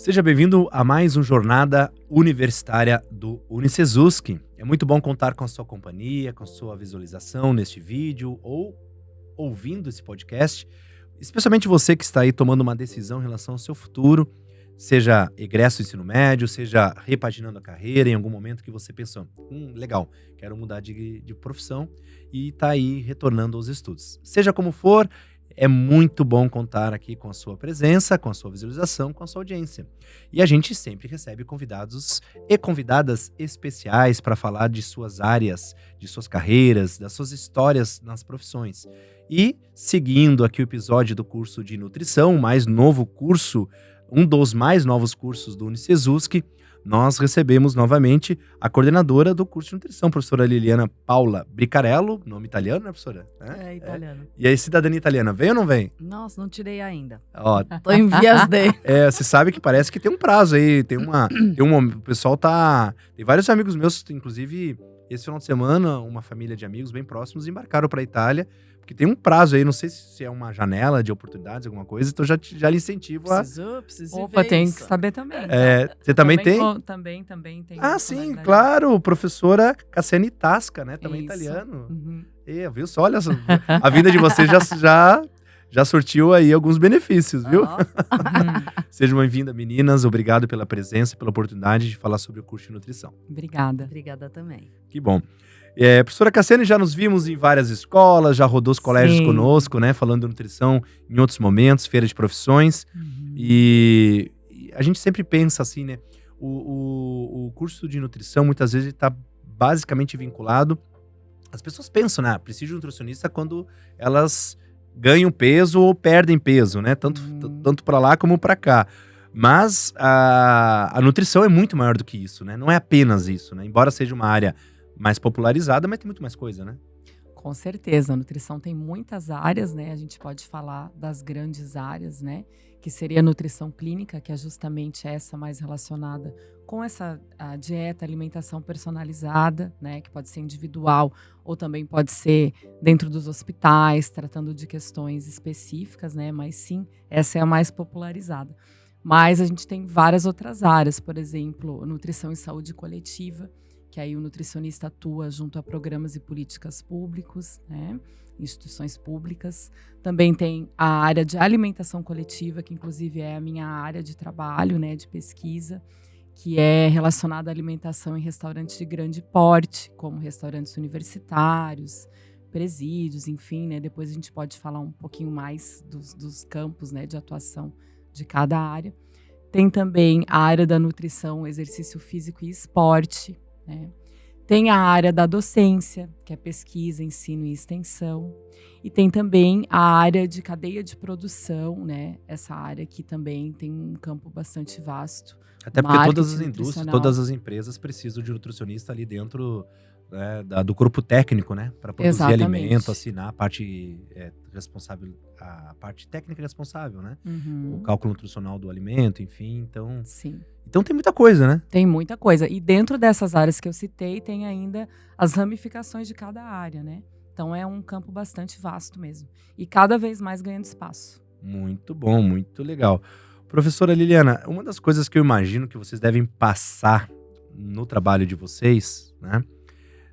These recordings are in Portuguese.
Seja bem-vindo a mais uma jornada universitária do UniCesusc. É muito bom contar com a sua companhia, com a sua visualização neste vídeo ou ouvindo esse podcast, especialmente você que está aí tomando uma decisão em relação ao seu futuro, seja egresso do ensino médio, seja repaginando a carreira em algum momento que você pensou, legal, quero mudar de profissão e está aí retornando aos estudos. Seja como for, é muito bom contar aqui com a sua presença, com a sua visualização, com a sua audiência. E a gente sempre recebe convidados e convidadas especiais para falar de suas áreas, de suas carreiras, das suas histórias nas profissões. E seguindo aqui o episódio do curso de nutrição, o mais novo curso, um dos mais novos cursos do UniCesusc, nós recebemos novamente a coordenadora do curso de nutrição, professora Liliana Paula Bricarello, nome italiano, né, professora? É italiano. E aí, cidadania italiana, vem ou não vem? Nossa, não tirei ainda. Ó, Tô em vias de. você sabe que parece que tem um prazo aí, o pessoal tá... Tem vários amigos meus, inclusive, esse final de semana, uma família de amigos bem próximos embarcaram para a Itália, porque tem um prazo aí, não sei se é uma janela de oportunidades, alguma coisa, então já lhe incentivo a... Preciso Opa, ver tem isso. que saber também. Você também tem? Também tem. Ah, sim, claro, professora Cassiane Tasca, né, também Isso. italiano. Uhum. Viu só, olha, a vida de vocês já surtiu aí alguns benefícios, viu? Ó, Sejam bem-vindas, meninas, obrigado pela presença, pela oportunidade de falar sobre o curso de nutrição. Obrigada. Obrigada também. Que bom. Professora Cassiane, já nos vimos em várias escolas, já rodou os colégios Sim. conosco, né? Falando de nutrição em outros momentos, feira de profissões. Uhum. E a gente sempre pensa assim, né? O curso de nutrição muitas vezes está basicamente vinculado. As pessoas pensam, né? Preciso de um nutricionista quando elas ganham peso ou perdem peso, né? Tanto para lá como para cá. Mas a nutrição é muito maior do que isso, né? Não é apenas isso, né? Embora seja uma área mais popularizada, mas tem muito mais coisa, né? Com certeza, a nutrição tem muitas áreas, né? A gente pode falar das grandes áreas, né? Que seria a nutrição clínica, que é justamente essa mais relacionada com a dieta, alimentação personalizada, né? Que pode ser individual ou também pode ser dentro dos hospitais, tratando de questões específicas, né? Mas sim, essa é a mais popularizada. Mas a gente tem várias outras áreas, por exemplo, nutrição e saúde coletiva, que aí o nutricionista atua junto a programas e políticas públicos, né, instituições públicas. Também tem a área de alimentação coletiva, que inclusive é a minha área de trabalho, né, de pesquisa, que é relacionada à alimentação em restaurantes de grande porte, como restaurantes universitários, presídios, enfim, né, depois a gente pode falar um pouquinho mais dos campos, né, de atuação de cada área. Tem também a área da nutrição, exercício físico e esporte, né? Tem a área da docência, que é pesquisa, ensino e extensão. E tem também a área de cadeia de produção, né? Essa área que também tem um campo bastante vasto. Até porque Marketing todas as indústrias, nutricional. todas as empresas precisam de um nutricionista ali dentro, né, do corpo técnico, né? Para produzir Exatamente. alimento, assinar a parte responsável, a parte técnica responsável, né? Uhum. O cálculo nutricional do alimento, enfim. Sim. Então tem muita coisa, né? Tem muita coisa. E dentro dessas áreas que eu citei, tem ainda as ramificações de cada área, né? Então é um campo bastante vasto mesmo. E cada vez mais ganhando espaço. Muito bom, muito legal. Professora Liliana, uma das coisas que eu imagino que vocês devem passar no trabalho de vocês, né?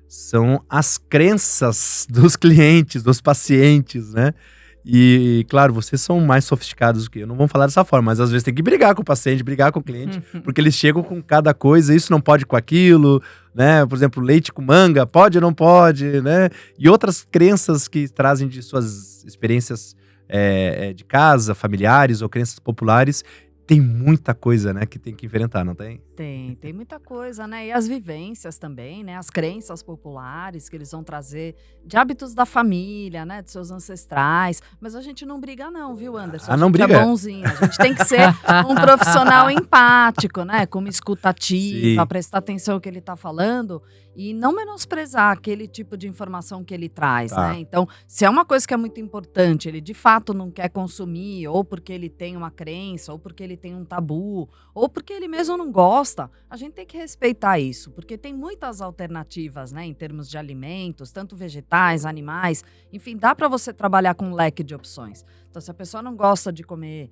São as crenças dos clientes, dos pacientes, né? E, claro, vocês são mais sofisticados do que eu. Não vamos falar dessa forma, mas às vezes tem que brigar com o paciente, brigar com o cliente, porque eles chegam com cada coisa, isso não pode com aquilo, né? Por exemplo, leite com manga, pode ou não pode, né? E outras crenças que trazem de suas experiências de casa, familiares ou crenças populares. Tem muita coisa, né, que tem que enfrentar, não tem? Tem muita coisa, né? E as vivências também, né? As crenças populares que eles vão trazer de hábitos da família, né? De seus ancestrais. Mas a gente não briga não, viu, Anderson? Não A gente briga? é bonzinho. A gente tem que ser um profissional empático, né? Com uma escutativa, Sim. prestar atenção no que ele está falando e não menosprezar aquele tipo de informação que ele traz, Tá. né? Então, se é uma coisa que é muito importante, ele de fato não quer consumir, ou porque ele tem uma crença, ou porque ele tem um tabu, ou porque ele mesmo não gosta, a gente tem que respeitar isso, porque tem muitas alternativas, né, em termos de alimentos, tanto vegetais, animais, enfim, dá para você trabalhar com um leque de opções. Então, se a pessoa não gosta de comer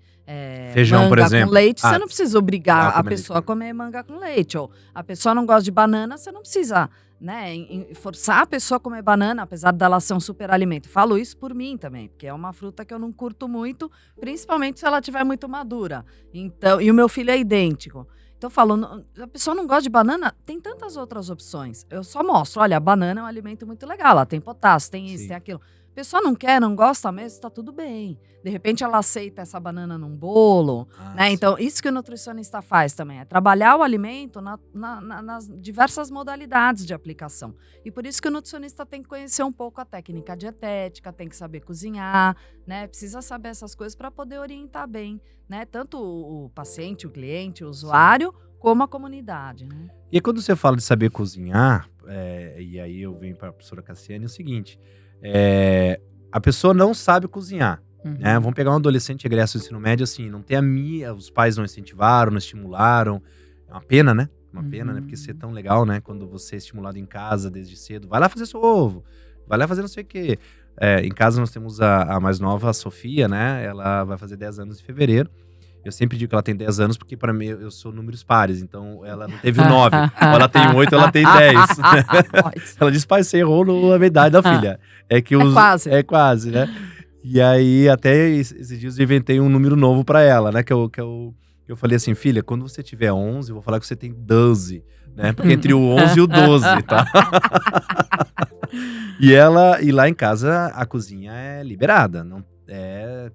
Feijão, manga por exemplo. com leite, você não precisa obrigar a comer pessoa a comer manga com leite. Ou a pessoa não gosta de banana, você não precisa, né, forçar a pessoa a comer banana, apesar dela ser um super alimento. Falo isso por mim também, porque é uma fruta que eu não curto muito, principalmente se ela estiver muito madura. Então, e o meu filho é idêntico. Então eu falo, a pessoa não gosta de banana, tem tantas outras opções. Eu só mostro, olha, a banana é um alimento muito legal, ela tem potássio, tem isso, Sim. tem aquilo. A pessoa não quer, não gosta mesmo, tá tudo bem. De repente ela aceita essa banana num bolo, né? sim. Então, isso que o nutricionista faz também, é trabalhar o alimento nas diversas modalidades de aplicação. E por isso que o nutricionista tem que conhecer um pouco a técnica dietética, tem que saber cozinhar, né? Precisa saber essas coisas para poder orientar bem, né? Tanto o paciente, o cliente, o usuário, como a comunidade, né? E quando você fala de saber cozinhar, e aí eu venho para a professora Cassiane, é o seguinte, a pessoa não sabe cozinhar, né? Vamos pegar um adolescente egresso do ensino médio, assim, não tem os pais não incentivaram, não estimularam, é uma pena, né? Uma pena, né? Porque isso é tão legal, né? Quando você é estimulado em casa desde cedo, vai lá fazer seu ovo, vai lá fazer não sei o quê. Em casa nós temos a mais nova, a Sofia, né? Ela vai fazer 10 anos em fevereiro. Eu sempre digo que ela tem 10 anos, porque para mim eu sou números pares, então ela não teve o 9. Ou ela tem 8, ela tem 10. Ela diz, pai, você errou na idade da filha. Quase. É quase, né? E aí, até esses dias eu inventei um número novo para ela, né? Eu falei assim, filha, quando você tiver 11, eu vou falar que você tem 12, né? Porque entre o 11 e o 12, tá? E lá em casa, a cozinha é liberada, não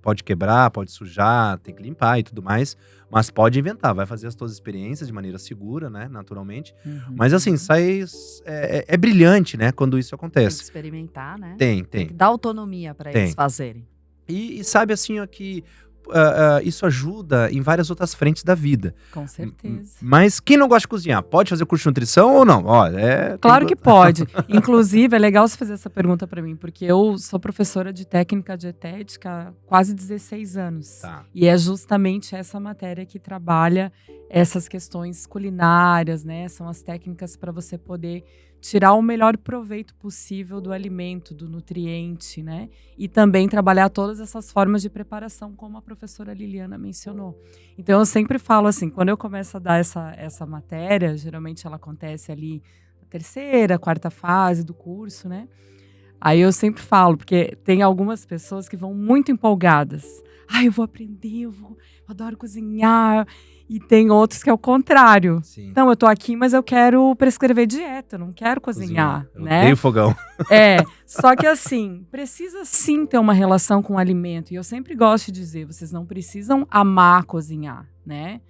pode quebrar, pode sujar, tem que limpar e tudo mais, mas pode inventar, vai fazer as suas experiências de maneira segura, né, naturalmente. Mas assim, é brilhante, né, quando isso Tem acontece. que experimentar, né? Tem. Tem que dar autonomia para eles fazerem. E sabe assim, ó, que isso ajuda em várias outras frentes da vida. Com certeza. Mas quem não gosta de cozinhar, pode fazer curso de nutrição ou não? Claro que pode. Inclusive, é legal você fazer essa pergunta para mim, porque eu sou professora de técnica dietética há quase 16 anos. Tá. E é justamente essa matéria que trabalha essas questões culinárias, né? São as técnicas para você poder tirar o melhor proveito possível do alimento, do nutriente, né? E também trabalhar todas essas formas de preparação, como a professora Liliana mencionou. Então, eu sempre falo assim, quando eu começo a dar essa matéria, geralmente ela acontece ali na terceira, quarta fase do curso, né? Aí eu sempre falo, porque tem algumas pessoas que vão muito empolgadas. Eu vou aprender, eu adoro cozinhar. E tem outros que é o contrário. Sim. Então, eu tô aqui, mas eu quero prescrever dieta, eu não quero cozinhar, Eu né? odeio fogão. Só que assim, precisa sim ter uma relação com o alimento. E eu sempre gosto de dizer, vocês não precisam amar cozinhar, né?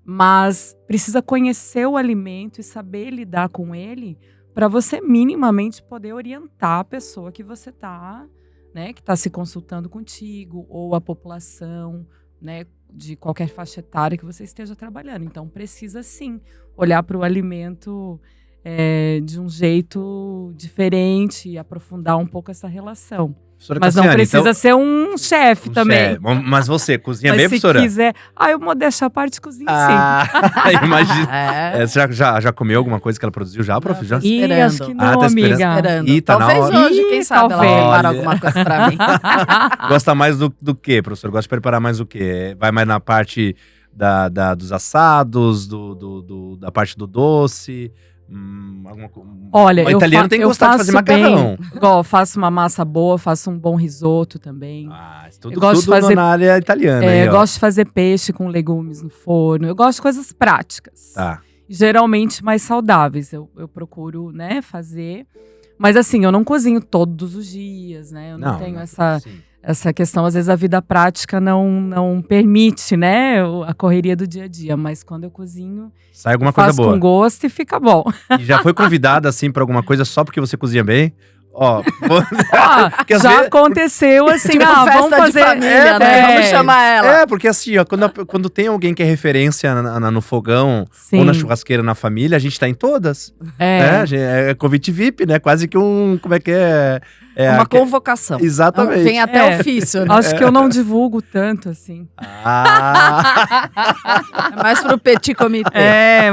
Mas precisa conhecer o alimento e saber lidar com ele para você minimamente poder orientar a pessoa que você tá, né? Que tá se consultando contigo, ou a população, né? De qualquer faixa etária que você esteja trabalhando. Então, precisa sim olhar para o alimento de um jeito diferente e aprofundar um pouco essa relação. Professora Mas não Cassiane, precisa então, ser um chefe também. Mas você cozinha Mas bem, se professora? quiser... eu modéstia à parte cozinho sim. Imagina. Você já comeu alguma coisa que ela produziu já, prof? Já? Esperando. Acho que não, tá esperando. amiga. Esperando. Ih, tá na Talvez hora. hoje, quem sabe, ela talvez. prepara alguma coisa pra mim. Gosta mais do quê, professor? Gosta de preparar mais o quê? Vai mais na parte dos assados, da parte do doce? Olha, o italiano tem que gostar de fazer macarrão. Igual, faço uma massa boa, faço um bom risoto também. Tudo, eu gosto de fazer, na área italiana. Eu gosto de fazer peixe com legumes no forno. Eu gosto de coisas práticas. Tá. Geralmente mais saudáveis. Eu procuro, né, fazer. Mas assim, eu não cozinho todos os dias, né? Eu não tenho essa questão. Às vezes a vida prática não permite, né, a correria do dia a dia. Mas quando eu cozinho, sai alguma coisa boa. Faço com gosto e fica bom. E já foi convidada, assim, pra alguma coisa só porque você cozinha bem? Já aconteceu assim, tipo, vamos fazer de família, né? Vamos chamar ela. Porque assim, ó, quando tem alguém que é referência no fogão, sim, ou na churrasqueira na família, a gente tá em todas. É convite VIP, né? Quase que como é que é? Uma convocação. Exatamente. Vem até ofício, né? Acho que eu não divulgo tanto, assim. É mais pro petit comité.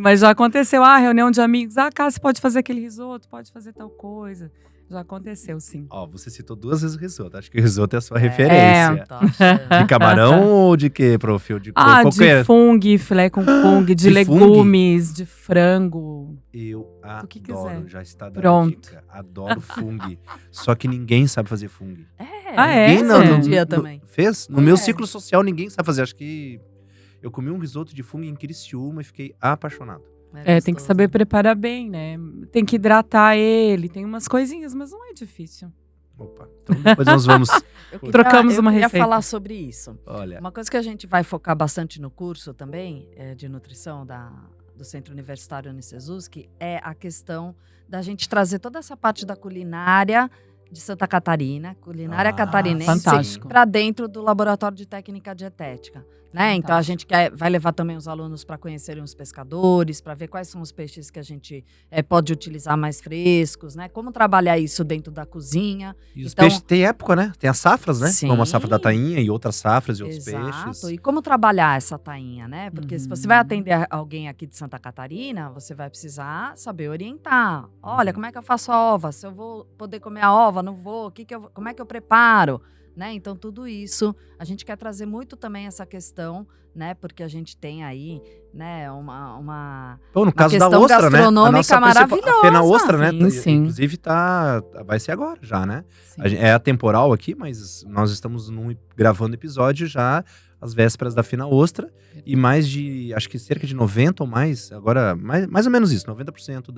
Mas já aconteceu, reunião de amigos. Cá, você pode fazer aquele risoto, pode fazer tal coisa. Já aconteceu, sim. Ó, você citou 2 vezes o risoto. Acho que o risoto é a sua referência. Tô achando. De camarão ou de quê, prof? Ou de De fungo, filé com fungo, de de fungo? legumes, de frango. Eu Do que adoro, quiser. já está dando Pronto. dica. Adoro fungo. Só que ninguém sabe fazer fungo. Ah, é? Ninguém Todo É. dia também. Fez? No meu ciclo social, ninguém sabe fazer. Acho que eu comi um risoto de fungo em Criciúma e fiquei apaixonado. Tem que gostoso. saber preparar bem, né? Tem que hidratar ele, tem umas coisinhas, mas não é difícil. Opa, então depois nós vamos. Trocamos uma eu queria receita. falar sobre isso. Olha, Uma coisa que a gente vai focar bastante no curso também, de nutrição do Centro Universitário Unicesuski, é a questão da gente trazer toda essa parte da culinária de Santa Catarina, culinária catarinense, fantástico. para dentro do Laboratório de Técnica Dietética. Né? Então, a gente vai levar também os alunos para conhecerem os pescadores, para ver quais são os peixes que a gente pode utilizar mais frescos, né? Como trabalhar isso dentro da cozinha. e os Então- peixes tem época, né? Tem as safras, né? Sim. Como a safra da tainha e outras safras e outros Exato. peixes. E como trabalhar essa tainha, né? Porque se você vai atender alguém aqui de Santa Catarina, você vai precisar saber orientar. Olha, como é que eu faço a ova? Se eu vou poder comer a ova, não vou? Como é que eu preparo? Né? Então, tudo isso, a gente quer trazer muito também essa questão, né? Porque a gente tem aí, né, uma Então, no caso da questão ostra, né? gastronômica maravilhosa. A Fena Ostra, né? Sim, sim. Inclusive, vai ser agora já, né? Sim. É atemporal aqui, mas nós estamos gravando episódio já às vésperas da Fena Ostra. E mais de, acho que cerca de 90 ou mais, agora, mais ou menos isso, 90%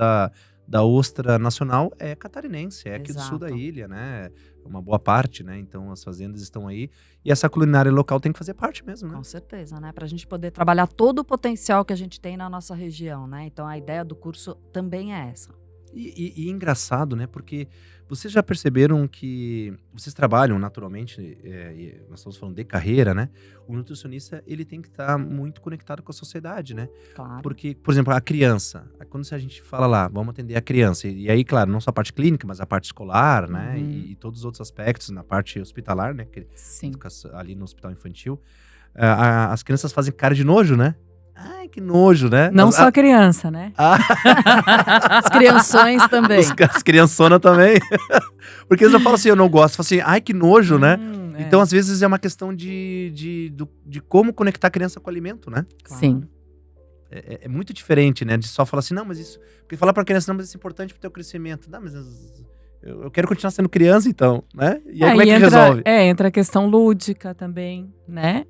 da ostra nacional é catarinense, é aqui do sul da Exato. ilha, né? Uma boa parte, né? Então as fazendas estão aí. E essa culinária local tem que fazer parte mesmo, né? Com certeza, né? Para a gente poder trabalhar todo o potencial que a gente tem na nossa região, né? Então, a ideia do curso também é essa. E engraçado, né? Porque vocês já perceberam que vocês trabalham naturalmente, e nós estamos falando de carreira, né? O nutricionista, ele tem que estar muito conectado com a sociedade, né? Claro. Porque, por exemplo, a criança, quando a gente fala lá, vamos atender a criança, e aí, claro, não só a parte clínica, mas a parte escolar, né? Uhum. E todos os outros aspectos, na parte hospitalar, né? Sim. Ali no hospital infantil, as crianças fazem cara de nojo, né? Ai, que nojo, né? Não só criança, né? As crianções também. As criançonas também. Porque eles falam assim, eu não gosto. Falam assim, ai, que nojo, né? Então, às vezes, é uma questão de como conectar a criança com o alimento, né? Sim. É muito diferente, né? De só falar assim, não, mas isso... Porque falar pra criança, não, mas isso é importante pro teu crescimento. Não, mas eu quero continuar sendo criança, então, né? E aí, como é que resolve? Entra a questão lúdica também, né?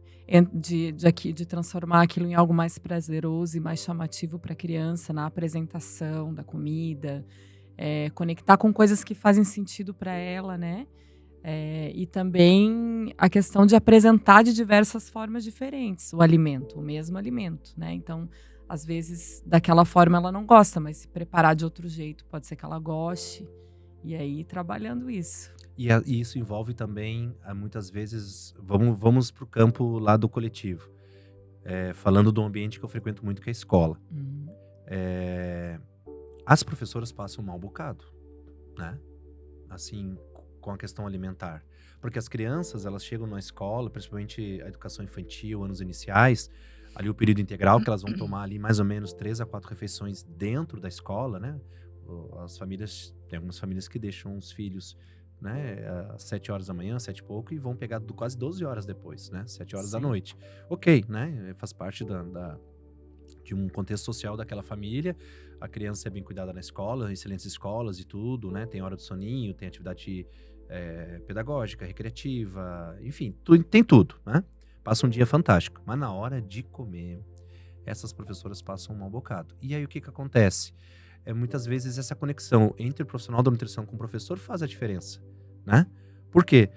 De transformar aquilo em algo mais prazeroso e mais chamativo para a criança na apresentação da comida, conectar com coisas que fazem sentido para ela, né? E também a questão de apresentar de diversas formas diferentes o alimento, o mesmo alimento, né? Então, às vezes, daquela forma ela não gosta, mas se preparar de outro jeito, pode ser que ela goste. E aí, trabalhando isso. E isso envolve também, muitas vezes, vamos pro campo lá do coletivo. Falando do ambiente que eu frequento muito, que é a escola. As professoras passam um mau bocado, né? Assim, com a questão alimentar. Porque as crianças, elas chegam na escola, principalmente a educação infantil, anos iniciais, ali o período integral, que elas vão tomar ali mais ou menos 3 a 4 refeições dentro da escola, né? As famílias, tem algumas famílias que deixam os filhos, né, às 7 horas da manhã, 7 e pouco, e vão pegar quase 12 horas depois, né? 7 horas da noite. Ok, né? Faz parte de um contexto social daquela família. A criança é bem cuidada na escola, excelentes escolas e tudo, né? Tem hora do soninho, tem atividade pedagógica, recreativa, enfim, tem tudo, né? Passa um dia fantástico. Mas na hora de comer, essas professoras passam um mau bocado. E aí o que acontece? Muitas vezes essa conexão entre o profissional da nutrição com o professor faz a diferença, né? Por quê?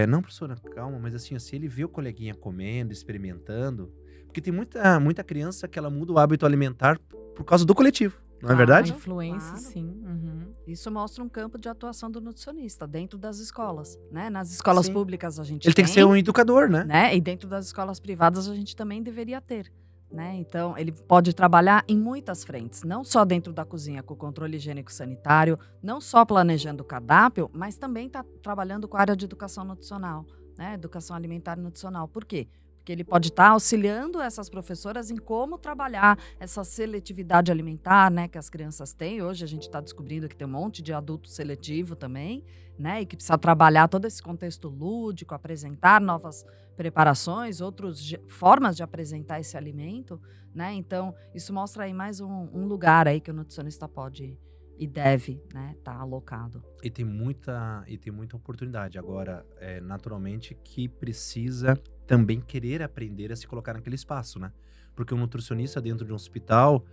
Não, professora, calma, mas assim, se ele vê o coleguinha comendo, experimentando... Porque tem muita criança que ela muda o hábito alimentar por causa do coletivo, não é verdade? A influência, Claro. sim. Uhum. Isso mostra um campo de atuação do nutricionista dentro das escolas, né? Nas escolas Sim. públicas a gente Ele tem que ser um educador, né? né? E dentro das escolas privadas a gente também deveria ter, né? Então, ele pode trabalhar em muitas frentes, não só dentro da cozinha com o controle higiênico sanitário, não só planejando o cardápio, mas também está trabalhando com a área de educação nutricional, né? Educação alimentar e nutricional. Por quê? Porque ele pode estar auxiliando essas professoras em como trabalhar essa seletividade alimentar, né, que as crianças têm. Hoje a gente está descobrindo que tem um monte de adulto seletivo também, né, e que precisa trabalhar todo esse contexto lúdico, apresentar novas preparações, outras formas de apresentar esse alimento, né? Então, isso mostra aí mais um lugar aí que o nutricionista pode e deve, né, estar alocado. E tem muita oportunidade. Agora, naturalmente que precisa também querer aprender a se colocar naquele espaço, né? Porque um nutricionista dentro de um hospital,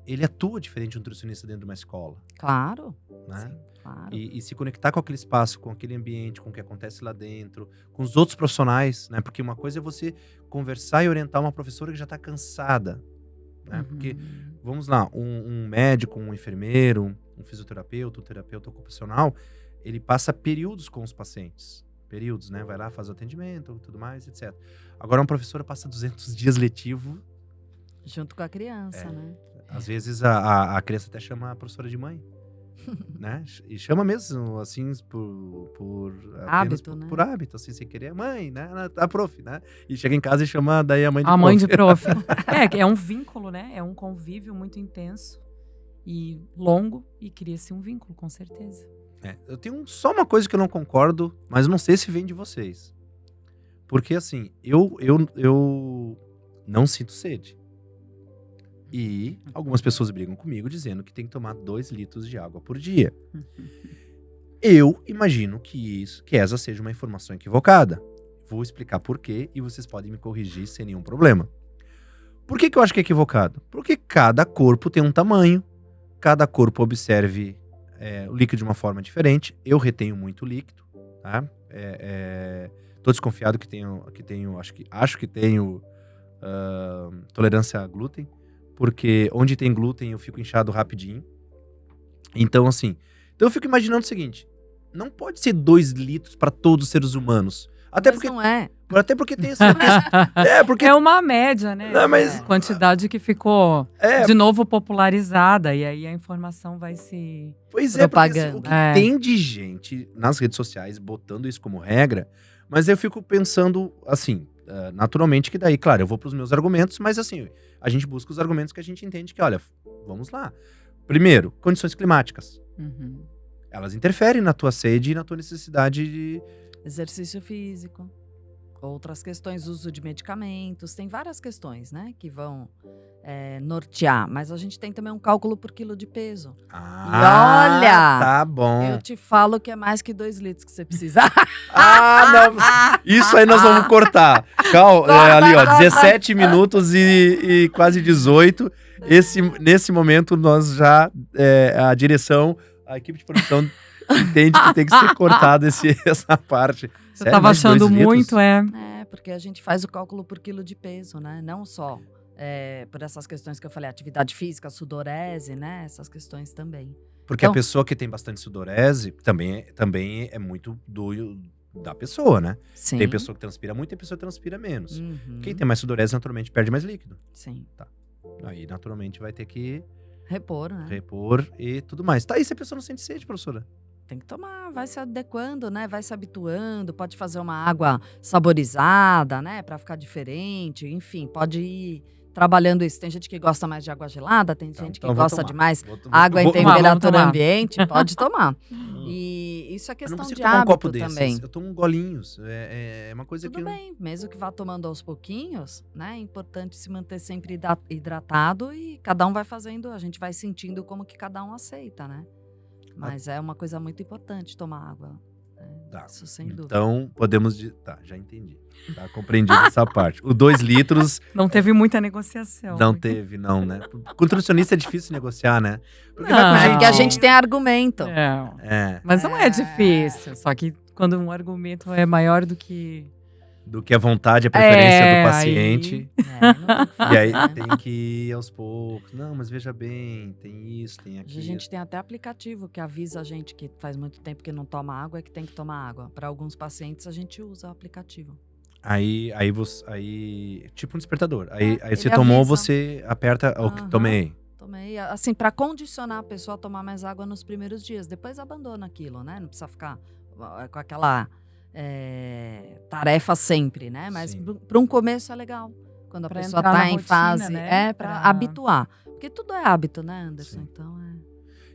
ele atua diferente de um nutricionista dentro de uma escola, Claro, né? sim, claro. E se conectar com aquele espaço, com aquele ambiente, com o que acontece lá dentro, com os outros profissionais, né? Porque uma coisa é você conversar e orientar uma professora que já está cansada, né? Porque, vamos lá, um médico, um enfermeiro, um fisioterapeuta, um terapeuta ocupacional, ele passa períodos com os pacientes. Períodos, né? Vai lá, faz o atendimento, tudo mais, etc. Agora, uma professora passa 200 dias letivo. Junto com a criança, né? Às vezes, a criança até chama a professora de mãe. Né? E chama mesmo, assim, por Hábito, né? por hábito, assim, sem querer. Mãe, né? A prof, né? E chega em casa e chama daí a mãe de A prof. mãe de prof. É um vínculo, né? É um convívio muito intenso e longo e cria-se um vínculo, com certeza. Eu tenho só uma coisa que eu não concordo, mas não sei se vem de vocês. Porque, assim, eu não sinto sede. E algumas pessoas brigam comigo dizendo que tem que tomar 2 litros de água por dia. Eu imagino que essa seja uma informação equivocada. Vou explicar por quê e vocês podem me corrigir sem nenhum problema. Por que eu acho que é equivocado? Porque cada corpo tem um tamanho, cada corpo observe o líquido de uma forma diferente. Eu retenho muito líquido, tá? Tô desconfiado que tenho acho que tenho tolerância a glúten. Porque onde tem glúten eu fico inchado rapidinho. Então, assim... Então eu fico imaginando o seguinte. Não pode ser 2 litros para todos os seres humanos. Até porque não é. Até porque tem essa questão... porque... É uma média, né? Não, mas... Quantidade que ficou, de novo, popularizada. E aí a informação vai se propagando. Porque, assim, o que tem de gente nas redes sociais botando isso como regra... Mas eu fico pensando, assim... naturalmente que daí, claro, eu vou pros meus argumentos, mas assim, a gente busca os argumentos que a gente entende que, olha, vamos lá. Primeiro, condições climáticas. Elas interferem na tua sede e na tua necessidade de... Exercício físico. Outras questões, uso de medicamentos. Tem várias questões, né, que vão nortear. Mas a gente tem também um cálculo por quilo de peso. E olha! Tá bom. Eu te falo que é mais que 2 litros que você precisa. Não. Isso aí nós vamos cortar. Ali, ó, 17 minutos e quase 18. Nesse momento, nós já, a direção, a equipe de produção entende que tem que ser cortada essa parte. Você tava achando muito, porque a gente faz o cálculo por quilo de peso, né? Não só por essas questões que eu falei, atividade física, sudorese, né? Essas questões também. Porque a pessoa que tem bastante sudorese também é muito da pessoa, né? Sim. Tem pessoa que transpira muito e tem pessoa que transpira menos. Quem tem mais sudorese, naturalmente, perde mais líquido. Sim. Tá. Aí, naturalmente, vai ter que... Repor, né? Repor e tudo mais. Tá, e se a pessoa não sente sede, professora? Tem que tomar, vai se adequando, né? Vai se habituando, pode fazer uma água saborizada, né? Pra ficar diferente, enfim, pode ir trabalhando isso. Tem gente que gosta mais de água gelada, tem gente que gosta de mais água em temperatura ambiente, pode tomar. E isso é questão de hábito também. Eu tomo golinhos, é uma coisa que... Tudo bem, mesmo que vá tomando aos pouquinhos, né? É importante se manter sempre hidratado e cada um vai fazendo, a gente vai sentindo como que cada um aceita, né? Mas é uma coisa muito importante tomar água. Tá. Isso sem dúvida. Então, podemos... Tá, já entendi. Tá compreendido essa parte. O 2 litros... Não teve muita negociação. Não teve, não, né? Com nutricionista é difícil negociar, né? Porque porque a gente tem argumento. Mas não é difícil. Só que quando um argumento é maior do que a vontade, a preferência do paciente. Não e aí tem que ir aos poucos. Não, mas veja bem, tem isso, tem aquilo. A gente tem até aplicativo que avisa a gente que faz muito tempo que não toma água e que tem que tomar água. Para alguns pacientes a gente usa o aplicativo. Aí tipo um despertador. Aí você tomou, avisa. Você aperta o que tomei. Tomei, assim, para condicionar a pessoa a tomar mais água nos primeiros dias. Depois abandona aquilo, né? Não precisa ficar com aquela tarefa sempre, né? Mas Sim. para um começo é legal. Quando a Pra pessoa entrar está na em rotina, fase, né? para Pra- habituar. Porque tudo é hábito, né, Anderson? Sim. Então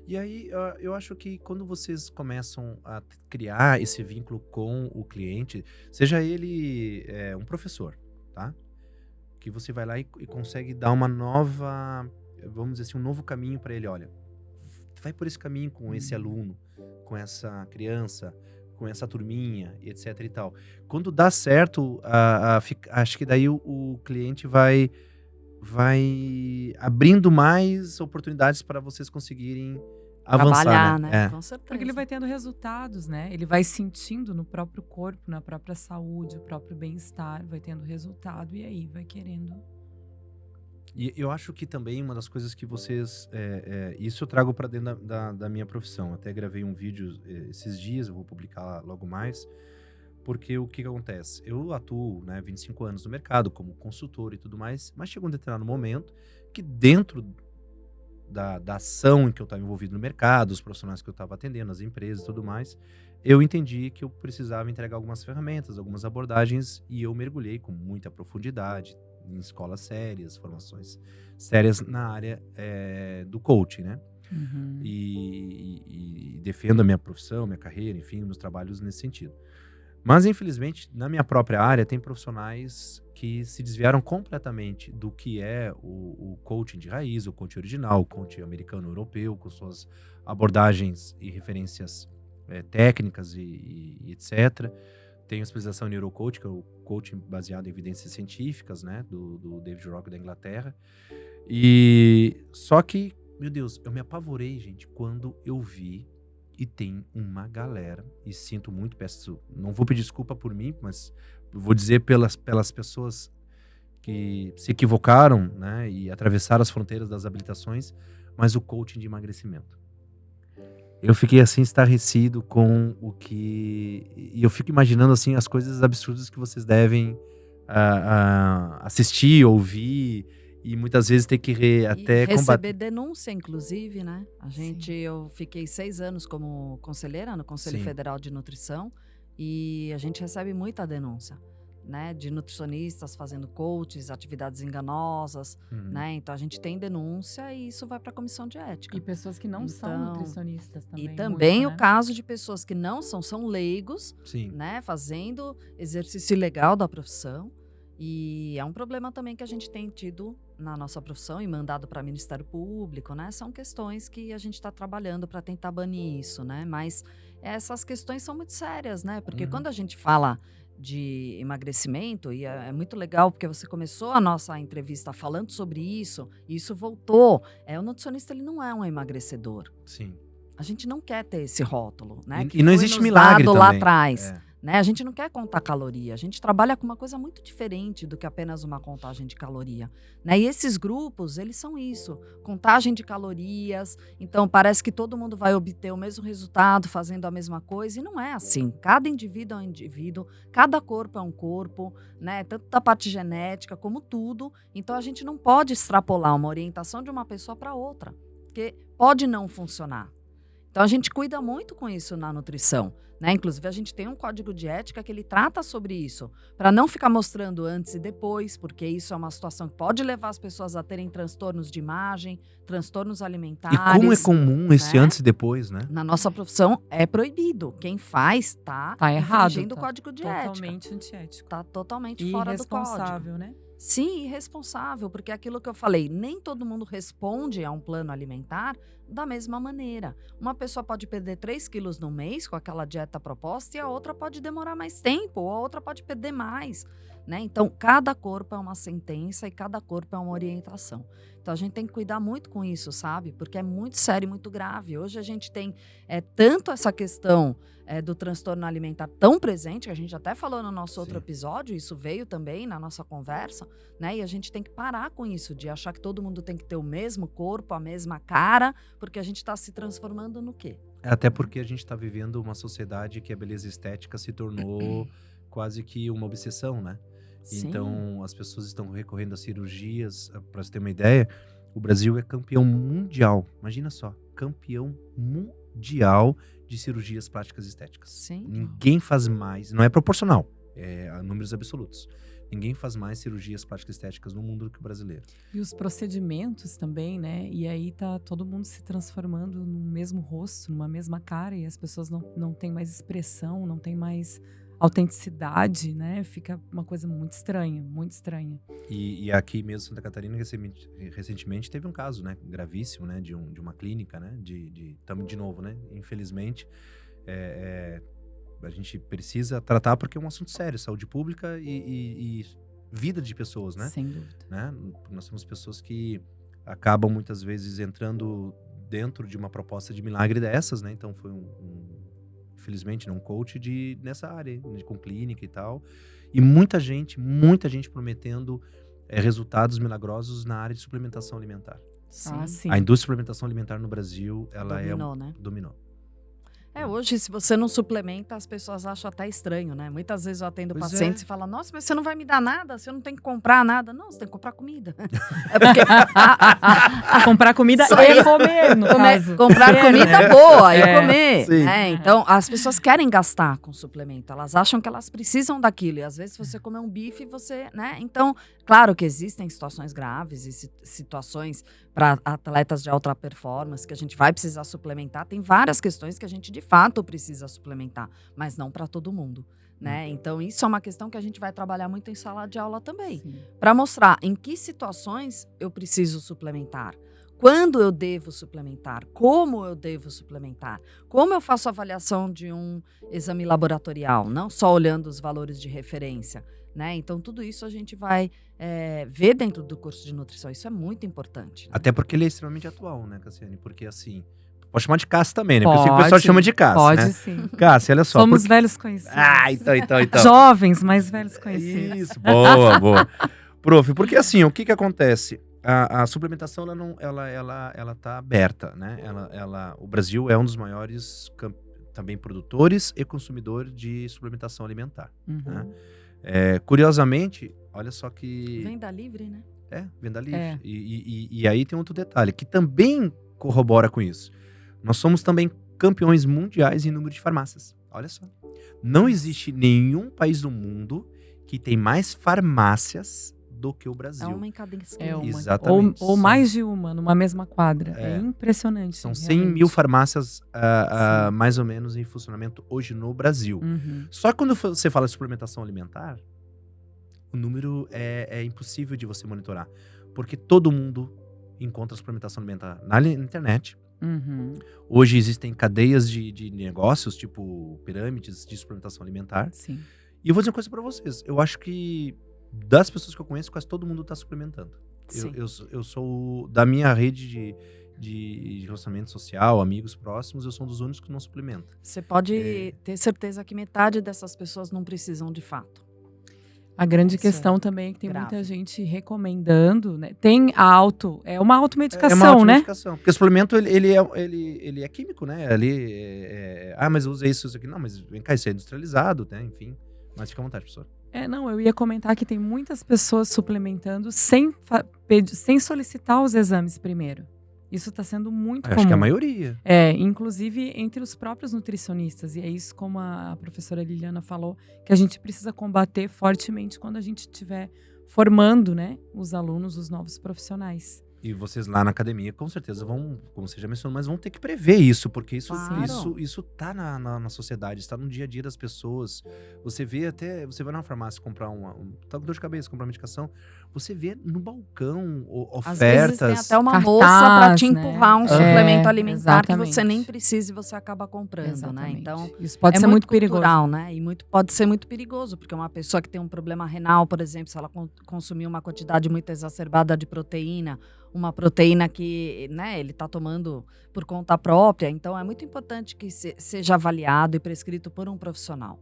E aí, eu acho que quando vocês começam a criar esse vínculo com o cliente, seja ele um professor, tá? Que você vai lá e consegue dar uma nova, vamos dizer assim, um novo caminho para ele. Olha, vai por esse caminho com esse aluno, com essa criança, com essa turminha, e etc e tal. Quando dá certo, acho que daí o cliente vai abrindo mais oportunidades para vocês conseguirem avançar, trabalhar, né? né? Com certeza. Porque ele vai tendo resultados, né? Ele vai sentindo no próprio corpo, na própria saúde, o próprio bem-estar, vai tendo resultado e aí vai querendo. E eu acho que também uma das coisas que vocês. Isso eu trago para dentro da minha profissão. Até gravei um vídeo esses dias, eu vou publicar logo mais. Porque o que acontece? Eu atuo, né, 25 anos no mercado como consultor e tudo mais, mas chegou um determinado momento que dentro da ação em que eu estava envolvido no mercado, os profissionais que eu estava atendendo, as empresas e tudo mais, eu entendi que eu precisava entregar algumas ferramentas, algumas abordagens, e eu mergulhei com muita profundidade em escolas sérias, formações sérias na área do coaching, né? Uhum. E defendo a minha profissão, minha carreira, enfim, meus trabalhos nesse sentido. Mas, infelizmente, na minha própria área, tem profissionais que se desviaram completamente do que é o coaching de raiz, o coaching original, o coaching americano, europeu, com suas abordagens e referências técnicas e etc. Tenho especialização em neurocoaching, que é o coaching baseado em evidências científicas, né, do David Rock da Inglaterra. E só que, meu Deus, eu me apavorei, gente, quando eu vi. E tem uma galera, e sinto muito, não vou pedir desculpa por mim, mas vou dizer pelas pessoas que se equivocaram, né, e atravessaram as fronteiras das habilitações, mas o coaching de emagrecimento. Eu fiquei assim estarrecido com o que... E eu fico imaginando assim as coisas absurdas que vocês devem assistir, ouvir, e muitas vezes ter que até receber combater. denúncia, inclusive, né? Eu fiquei 6 anos como conselheira no Conselho Sim. Federal de Nutrição e a gente recebe muita denúncia, né? De nutricionistas fazendo coaches, atividades enganosas, né? Então a gente tem denúncia e isso vai para a comissão de ética. E pessoas que não são nutricionistas também. E também muito, o né? caso de pessoas que não são leigos, Sim. né? Fazendo exercício ilegal da profissão. E é um problema também que a gente tem tido na nossa profissão e mandado para o Ministério Público, né? São questões que a gente está trabalhando para tentar banir isso, né? Mas essas questões são muito sérias, né? Porque quando a gente fala de emagrecimento, e é muito legal porque você começou a nossa entrevista falando sobre isso, e isso voltou. O nutricionista ele não é um emagrecedor. Sim. A gente não quer ter esse rótulo, né? E não foi existe nos milagre dado também. lá atrás. Né? A gente não quer contar caloria, a gente trabalha com uma coisa muito diferente do que apenas uma contagem de caloria. Né? E esses grupos, eles são isso, contagem de calorias, então parece que todo mundo vai obter o mesmo resultado fazendo a mesma coisa, e não é assim. Cada indivíduo é um indivíduo, cada corpo é um corpo, né? Tanto da parte genética como tudo. Então a gente não pode extrapolar uma orientação de uma pessoa para outra, porque pode não funcionar. Então a gente cuida muito com isso na nutrição, né? Inclusive a gente tem um código de ética que ele trata sobre isso, para não ficar mostrando antes e depois, porque isso é uma situação que pode levar as pessoas a terem transtornos de imagem, transtornos alimentares. E como é comum esse antes e depois, né? Na nossa profissão é proibido. Quem faz tá errado, infringindo o código de ética. Totalmente antiético. Tá totalmente fora do código. Irresponsável, né? Sim, irresponsável, porque é aquilo que eu falei, nem todo mundo responde a um plano alimentar da mesma maneira. Uma pessoa pode perder 3 quilos no mês com aquela dieta proposta e a outra pode demorar mais tempo, ou a outra pode perder mais, né? Então, cada corpo é uma sentença e cada corpo é uma orientação. Então, a gente tem que cuidar muito com isso, sabe? Porque é muito sério e muito grave. Hoje a gente tem tanto essa questão do transtorno alimentar tão presente, que a gente até falou no nosso outro episódio, isso veio também na nossa conversa, né? E a gente tem que parar com isso, de achar que todo mundo tem que ter o mesmo corpo, a mesma cara, porque a gente está se transformando no quê? Até porque a gente está vivendo uma sociedade que a beleza estética se tornou quase que uma obsessão, né? Sim. Então, as pessoas estão recorrendo a cirurgias. Para você ter uma ideia, o Brasil é campeão mundial. Imagina só, campeão mundial mundial de cirurgias plásticas estéticas. Sim. Ninguém faz mais, não é proporcional, a números absolutos. Ninguém faz mais cirurgias plásticas estéticas no mundo do que o brasileiro. E os procedimentos também, né? E aí tá todo mundo se transformando no mesmo rosto, numa mesma cara, e as pessoas não têm mais expressão, não têm mais autenticidade, né? Fica uma coisa muito estranha, muito estranha. E aqui mesmo em Santa Catarina, recentemente teve um caso, né, gravíssimo, né, de uma clínica, né, de novo, né, infelizmente, a gente precisa tratar porque é um assunto sério, saúde pública e vida de pessoas, né? Sem dúvida. Né? Nós temos pessoas que acabam muitas vezes entrando dentro de uma proposta de milagre dessas, né? Então foi infelizmente, um coach nessa área, com clínica e tal. E muita gente prometendo resultados milagrosos na área de suplementação alimentar. Sim. A indústria de suplementação alimentar no Brasil, ela dominou. Hoje, se você não suplementa, as pessoas acham até estranho, né? Muitas vezes eu atendo pacientes e falam, nossa, mas você não vai me dar nada? Você não tem que comprar nada? Não, você tem que comprar comida. É porque... comprar comida e comer, no caso. Comprar comida boa e comer. Então, as pessoas querem gastar com suplemento. Elas acham que elas precisam daquilo. E às vezes você comer um bife, você, né? Então, claro que existem situações graves e situações para atletas de alta performance que a gente vai precisar suplementar. Tem várias questões que a gente, de fato, precisa suplementar, mas não para todo mundo, né? Então, isso é uma questão que a gente vai trabalhar muito em sala de aula também, para mostrar em que situações eu preciso suplementar, quando eu devo suplementar, como eu devo suplementar, como eu faço a avaliação de um exame laboratorial, não só olhando os valores de referência, né? Então, tudo isso a gente vai ver dentro do curso de nutrição. Isso é muito importante. Né? Até porque ele é extremamente atual, né, Cassiane? Porque assim, pode chamar de Cássia também, né? Porque eu sei que o pessoal chama de Cássia, pode, né? sim. Cássia, olha só. Somos velhos conhecidos. Então. Jovens, mas velhos conhecidos. Isso, boa. Prof, porque assim, o que acontece? A suplementação, ela tá aberta, né? O Brasil é um dos maiores também produtores e consumidor de suplementação alimentar, né? Curiosamente, olha só que... Venda livre, né? Venda livre. E aí tem outro detalhe, que também corrobora com isso. Nós somos também campeões mundiais em número de farmácias. Olha só. Não existe nenhum país do mundo que tem mais farmácias do que o Brasil. É uma em cada esquina. Exatamente. Ou mais de uma, numa mesma quadra. É impressionante. São 100 mil farmácias, mais ou menos, em funcionamento hoje no Brasil. Só que quando você fala de suplementação alimentar, o número é impossível de você monitorar. Porque todo mundo encontra suplementação alimentar na internet. Hoje existem cadeias de negócios, tipo pirâmides de suplementação alimentar. Sim. E eu vou dizer uma coisa pra vocês. Eu acho que das pessoas que eu conheço, quase todo mundo está suplementando. Eu sou da minha rede de relacionamento social, amigos próximos, eu sou um dos únicos que não suplementa. Você pode ter certeza que metade dessas pessoas não precisam de fato. A grande questão também é que tem muita gente recomendando, né? Tem uma automedicação, né? Porque o suplemento, ele é químico, né? Mas eu usei isso aqui. Não, mas vem cá, isso é industrializado, né? Enfim. Mas fica à vontade, professor. Eu ia comentar que tem muitas pessoas suplementando sem solicitar os exames primeiro. Isso está sendo muito comum. Acho que é a maioria. Inclusive entre os próprios nutricionistas. E é isso, como a professora Liliana falou, que a gente precisa combater fortemente quando a gente estiver formando, né, os alunos, os novos profissionais. E vocês lá na academia, com certeza vão, como você já mencionou, mas vão ter que prever isso, porque isso tá na sociedade, está no dia a dia das pessoas. Você vai na farmácia comprar tá com dor de cabeça, comprar uma medicação, você vê no balcão ofertas. Às vezes tem até uma moça para te empurrar um suplemento alimentar que você nem precisa e você acaba comprando, né? Então, isso pode ser muito cultural, né? E pode ser muito perigoso, porque uma pessoa que tem um problema renal, por exemplo, se ela consumir uma quantidade muito exacerbada de proteína, uma proteína que, né, ele está tomando por conta própria. Então, é muito importante que seja avaliado e prescrito por um profissional.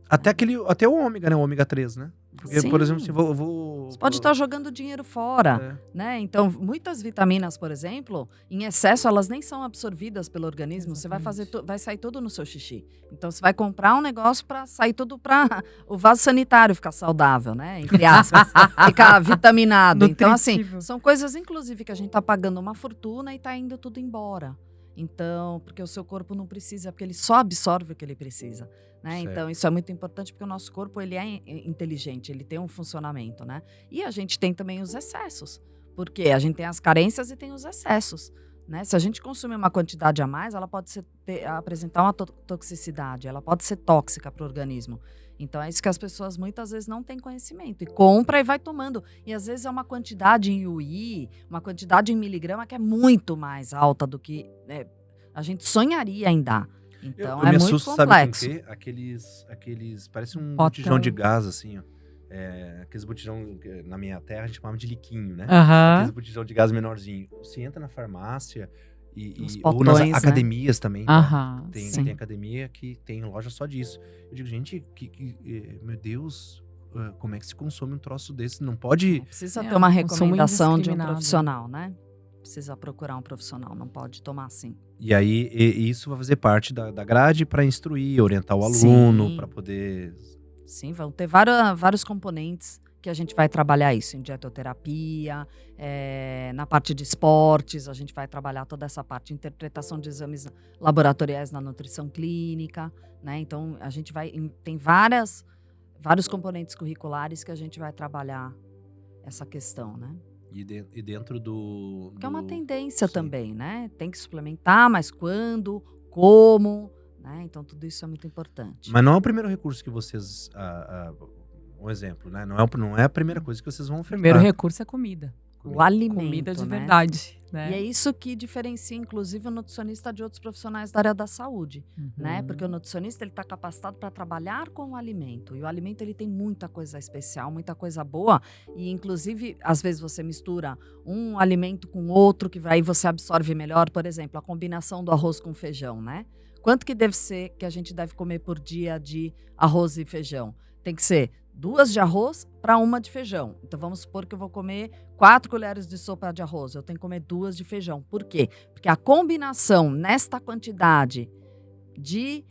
Até o ômega, né? O ômega 3, né? Porque, por exemplo, se você pode estar jogando dinheiro fora, né? Então, muitas vitaminas, por exemplo, em excesso, elas nem são absorvidas pelo organismo. Exatamente. Você vai sair tudo no seu xixi. Então, você vai comprar um negócio para sair tudo para o vaso sanitário ficar saudável, né? Entre aspas, ficar vitaminado. Então, assim, são coisas, inclusive, que a gente está pagando uma fortuna e está indo tudo embora. Então, porque o seu corpo não precisa, porque ele só absorve o que ele precisa, né? Certo. Então, isso é muito importante porque o nosso corpo, ele é inteligente, ele tem um funcionamento, né? E a gente tem também os excessos, porque a gente tem as carências e tem os excessos, né? Se a gente consumir uma quantidade a mais, ela pode apresentar uma toxicidade, ela pode ser tóxica para o organismo. Então, é isso que as pessoas muitas vezes não têm conhecimento. E compra e vai tomando. E às vezes é uma quantidade em UI, uma quantidade em miligrama que é muito mais alta do que a gente sonharia em dar. Então, eu é me muito assusto, sabe com o complexo. quê? Aqueles parece um Potão. botijão de gás, assim, ó. Aqueles botijão, que na minha terra a gente chamava de liquinho, né? Aham. Aqueles botijão de gás menorzinho. Você entra na farmácia Os ou nas potões, né? academias também, tá? Aham. Tem Sim. academia que tem loja só disso. Eu digo, gente, meu Deus, como é que se consome um troço desse? Não pode... Precisa É, ter uma um consumo recomendação de um indiscriminado. profissional, né? Precisa procurar um profissional, não pode tomar assim. E aí, isso vai fazer parte da grade para instruir, orientar o aluno, Sim. para poder... Sim, vão ter vários componentes que a gente vai trabalhar isso, em dietoterapia, na parte de esportes, a gente vai trabalhar toda essa parte de interpretação de exames laboratoriais na nutrição clínica, né? Então, a gente tem vários componentes curriculares que a gente vai trabalhar essa questão, né? E dentro do... Que é uma do- tendência sim. também, né? Tem que suplementar, mas quando, como, né? Então, tudo isso é muito importante. Mas não é o primeiro recurso que vocês... um exemplo, né? Não é a primeira coisa que vocês vão O ofertar. primeiro recurso é comida. O alimento, Comida de né? verdade. Né? E é isso que diferencia, inclusive, o nutricionista de outros profissionais da área da saúde, né? Uhum. Porque o nutricionista, ele está capacitado para trabalhar com o alimento. E o alimento, ele tem muita coisa especial, muita coisa boa. E, inclusive, às vezes você mistura um alimento com outro, que aí você absorve melhor. Por exemplo, a combinação do arroz com feijão, né? Quanto que a gente deve comer por dia de arroz e feijão? Tem que ser 2 de arroz para 1 de feijão. Então, vamos supor que eu vou comer 4 colheres de sopa de arroz. Eu tenho que comer 2 de feijão. Por quê? Porque a combinação nesta quantidade de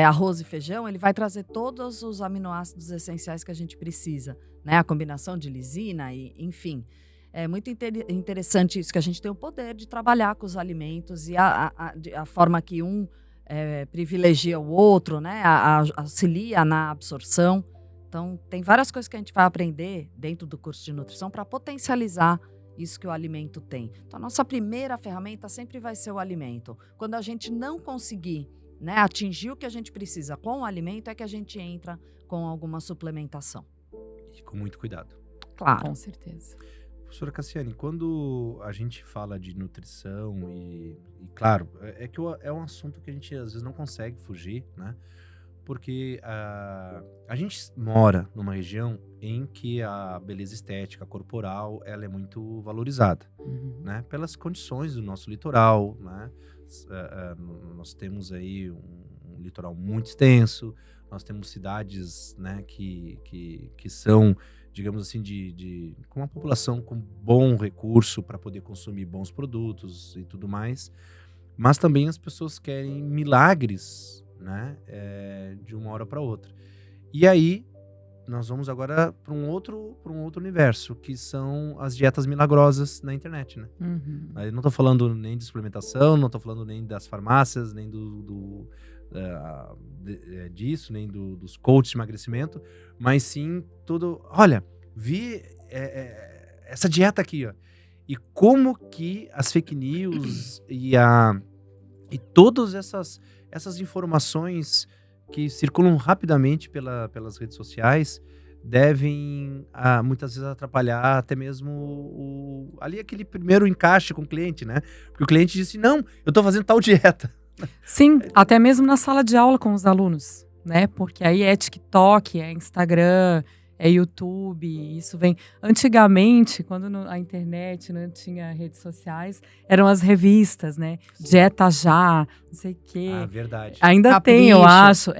arroz e feijão, ele vai trazer todos os aminoácidos essenciais que a gente precisa, né? A combinação de lisina, enfim. É muito interessante isso, que a gente tem o poder de trabalhar com os alimentos e a forma que um privilegia o outro, né? Auxilia na absorção. Então, tem várias coisas que a gente vai aprender dentro do curso de nutrição para potencializar isso que o alimento tem. Então, a nossa primeira ferramenta sempre vai ser o alimento. Quando a gente não conseguir, né, atingir o que a gente precisa com o alimento, é que a gente entra com alguma suplementação. E com muito cuidado. Claro. Com certeza. Professora Cassiane, quando a gente fala de nutrição e claro, que é um assunto que a gente às vezes não consegue fugir, né? Porque a gente mora numa região em que a beleza estética corporal ela é muito valorizada, Uhum. né? Pelas condições do nosso litoral, né? Nós temos aí um litoral muito extenso, nós temos cidades, né, que são, digamos assim, com uma população com bom recurso para poder consumir bons produtos e tudo mais, mas também as pessoas querem milagres, né, de uma hora para outra. E aí nós vamos agora para um outro universo, que são as dietas milagrosas na internet, né? Uhum. Eu não estou falando nem de suplementação, não estou falando nem das farmácias, nem disso, nem dos coaches de emagrecimento, mas sim tudo. Olha, vi essa dieta aqui, ó, e como que as fake news e todas essas informações que circulam rapidamente pelas redes sociais devem muitas vezes atrapalhar até mesmo ali aquele primeiro encaixe com o cliente, né? Porque o cliente disse, não, eu estou fazendo tal dieta. Sim, até mesmo na sala de aula com os alunos, né? Porque aí é TikTok, é Instagram, é YouTube, isso vem... Antigamente, quando a internet não tinha redes sociais, eram as revistas, né? Dieta Já, não sei o quê. Ah, verdade. Ainda Capricho. tem, eu acho.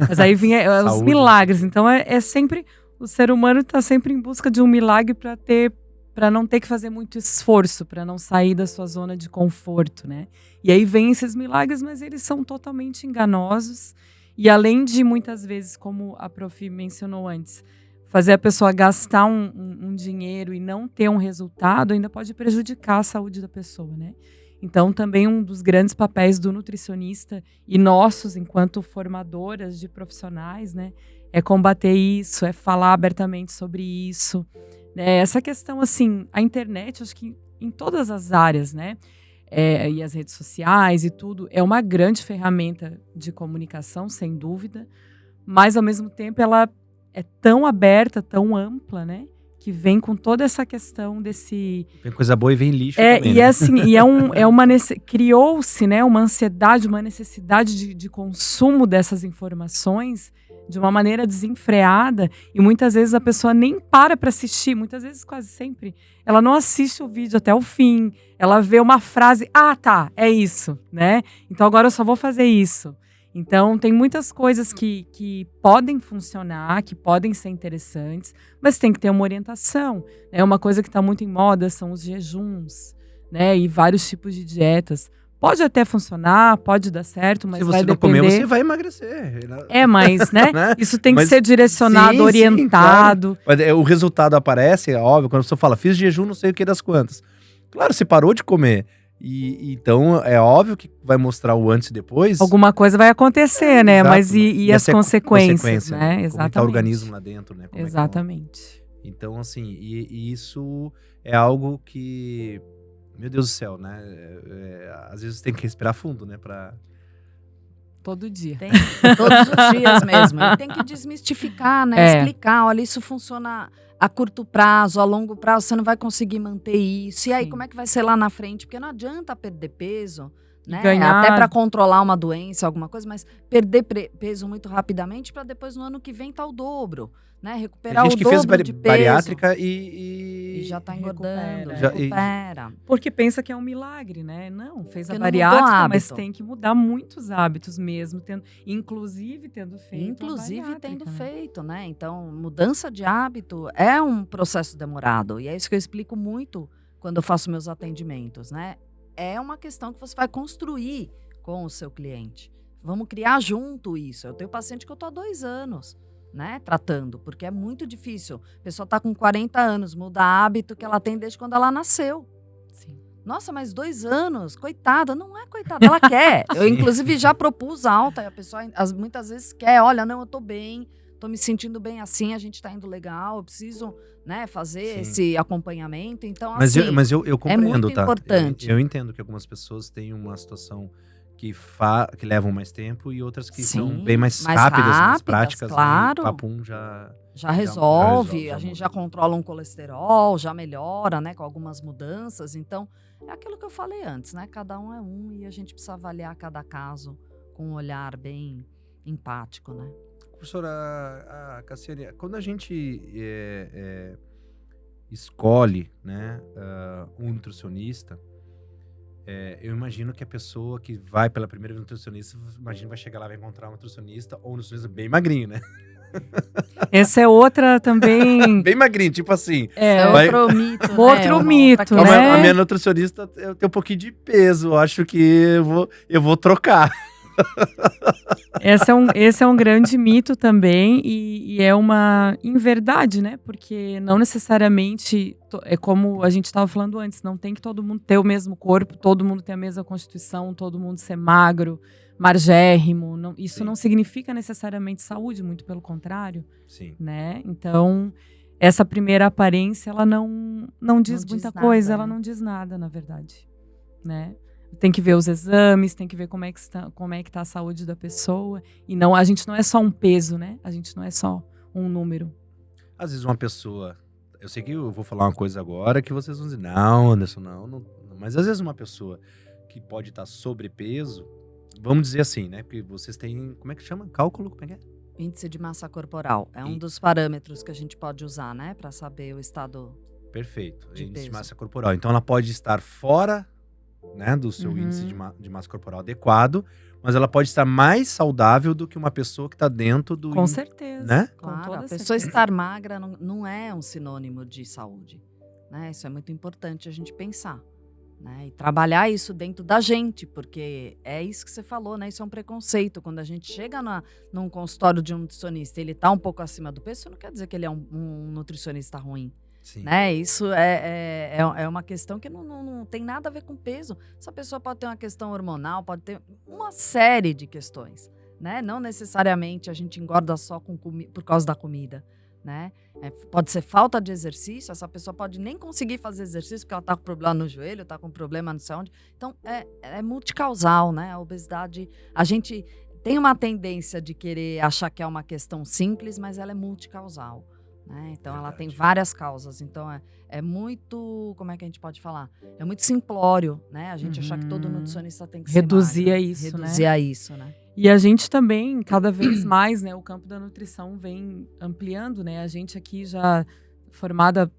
Mas aí vinha os Saúde. milagres. Então é sempre... O ser humano está sempre em busca de um milagre para não ter que fazer muito esforço, para não sair da sua zona de conforto, né? E aí vem esses milagres, mas eles são totalmente enganosos. E além de, muitas vezes, como a Prof mencionou antes, fazer a pessoa gastar um dinheiro e não ter um resultado, ainda pode prejudicar a saúde da pessoa, né? Então, também um dos grandes papéis do nutricionista e nossos, enquanto formadoras de profissionais, né, é combater isso, é falar abertamente sobre isso. Né? Essa questão, assim, a internet, acho que em todas as áreas, né, e as redes sociais e tudo, é uma grande ferramenta de comunicação, sem dúvida, mas, ao mesmo tempo, ela é tão aberta, tão ampla, né, que vem com toda essa questão desse... Vem coisa boa e vem lixo também, né? Assim, criou-se, né, uma ansiedade, uma necessidade de consumo dessas informações de uma maneira desenfreada, e muitas vezes a pessoa nem para assistir, muitas vezes, quase sempre, ela não assiste o vídeo até o fim, ela vê uma frase, tá, é isso, né? Então agora eu só vou fazer isso. Então, tem muitas coisas que podem funcionar, que podem ser interessantes, mas tem que ter uma orientação. Né? Uma coisa que está muito em moda são os jejuns, né? E vários tipos de dietas. Pode até funcionar, pode dar certo, mas vai depender... Se você não comer, você vai emagrecer. Mas, né? Isso tem que ser direcionado, orientado. Sim, claro. O resultado aparece, é óbvio, quando a pessoa fala, fiz jejum não sei o que das quantas. Claro, você parou de comer. Então, é óbvio que vai mostrar o antes e depois. Alguma coisa vai acontecer, né? Exato, mas e as consequências, né? Exatamente. Como tá o organismo lá dentro, né? Exatamente. Então, assim, e isso é algo que... Meu Deus do céu, né? Às vezes tem que respirar fundo, né? Todo dia. Todos os dias mesmo. E tem que desmistificar, né? Explicar, olha, isso funciona a curto prazo, a longo prazo, você não vai conseguir manter isso. E aí, como é que vai ser lá na frente? Porque não adianta perder peso, né? Até para controlar uma doença, alguma coisa, mas perder peso muito rapidamente para depois no ano que vem tá o dobro, né? Recuperar o dobro de peso. Tem gente que fez bariátrica e já tá engordando, recupera. Porque pensa que é um milagre, né? Não, fez a bariátrica, mas tem que mudar muitos hábitos mesmo, inclusive tendo feito. Né? Então, mudança de hábito é um processo demorado, e é isso que eu explico muito quando eu faço meus atendimentos, né? É uma questão que você vai construir com o seu cliente. Vamos criar junto isso. Eu tenho paciente que eu tô há 2 anos, né, tratando, porque é muito difícil. A pessoa está com 40 anos, muda hábito que ela tem desde quando ela nasceu. Sim. Nossa, mas 2 anos, coitada. Não é coitada, ela quer. Eu, inclusive, já propus alta, e a pessoa muitas vezes quer, olha, não, eu tô bem, tô me sentindo bem assim, a gente tá indo legal, eu preciso, né, fazer esse acompanhamento. Então, mas eu compreendo, é muito importante. Eu entendo que algumas pessoas têm uma situação que levam mais tempo e outras que são bem mais rápidas, mais práticas. Claro. E papum já resolve, a gente já controla um colesterol, já melhora, né, com algumas mudanças. Então, é aquilo que eu falei antes, né? Cada um é um e a gente precisa avaliar cada caso com um olhar bem empático, né? Professora Cassiane, quando a gente escolhe, né, um nutricionista, eu imagino que a pessoa que vai pela primeira vez no nutricionista, vai chegar lá e vai encontrar um nutricionista ou um nutricionista bem magrinho, né? Essa é outra também... bem magrinho, tipo assim. Outro mito, né? Outro mito, né? A minha nutricionista tem um pouquinho de peso, eu acho que eu vou trocar. Esse é um grande mito também e é uma inverdade, né? Porque não necessariamente, é como a gente estava falando antes, não tem que todo mundo ter o mesmo corpo, todo mundo ter a mesma constituição, todo mundo ser magro, margérrimo. Isso não significa necessariamente saúde, muito pelo contrário. Sim. Né? Então, essa primeira aparência, ela não diz muita coisa, ela não diz nada, na verdade. Né? Tem que ver os exames, tem que ver como é que tá a saúde da pessoa. E a gente não é só um peso, né? A gente não é só um número. Às vezes uma pessoa... Eu sei que eu vou falar uma coisa agora que vocês vão dizer, não, Anderson, não. Mas às vezes uma pessoa que pode estar sobrepeso, vamos dizer assim, né? Porque vocês têm... Como é que chama? Cálculo? Como é que é? Índice de massa corporal. É um dos parâmetros que a gente pode usar, né? Para saber o estado... Perfeito. De índice peso. De massa corporal. Então ela pode estar fora... né, do seu índice de massa corporal adequado, mas ela pode estar mais saudável do que uma pessoa que está dentro do... Com certeza. Né? Claro, a pessoa estar magra não é um sinônimo de saúde. Né? Isso é muito importante a gente pensar. Né? E trabalhar isso dentro da gente, porque é isso que você falou, né? Isso é um preconceito. Quando a gente chega num consultório de um nutricionista e ele está um pouco acima do peso, isso não quer dizer que ele é um nutricionista ruim. Sim. Né? Isso é uma questão que não tem nada a ver com peso. Essa pessoa pode ter uma questão hormonal, pode ter uma série de questões, né? Não necessariamente a gente engorda só por causa da comida, né? Pode ser falta de exercício, essa pessoa pode nem conseguir fazer exercício porque ela está com problema no joelho, está com problema não sei onde. Então, é multicausal, né? A obesidade, a gente tem uma tendência de querer achar que é uma questão simples, mas ela é multicausal. Né? Então, ela tem várias causas. Então, é muito, como é que a gente pode falar? É muito simplório, né? A gente achar que todo nutricionista tem que reduzir ser a isso, reduzir a isso, né? E a gente também, cada vez mais, né, o campo da nutrição vem ampliando, né? A gente aqui já formada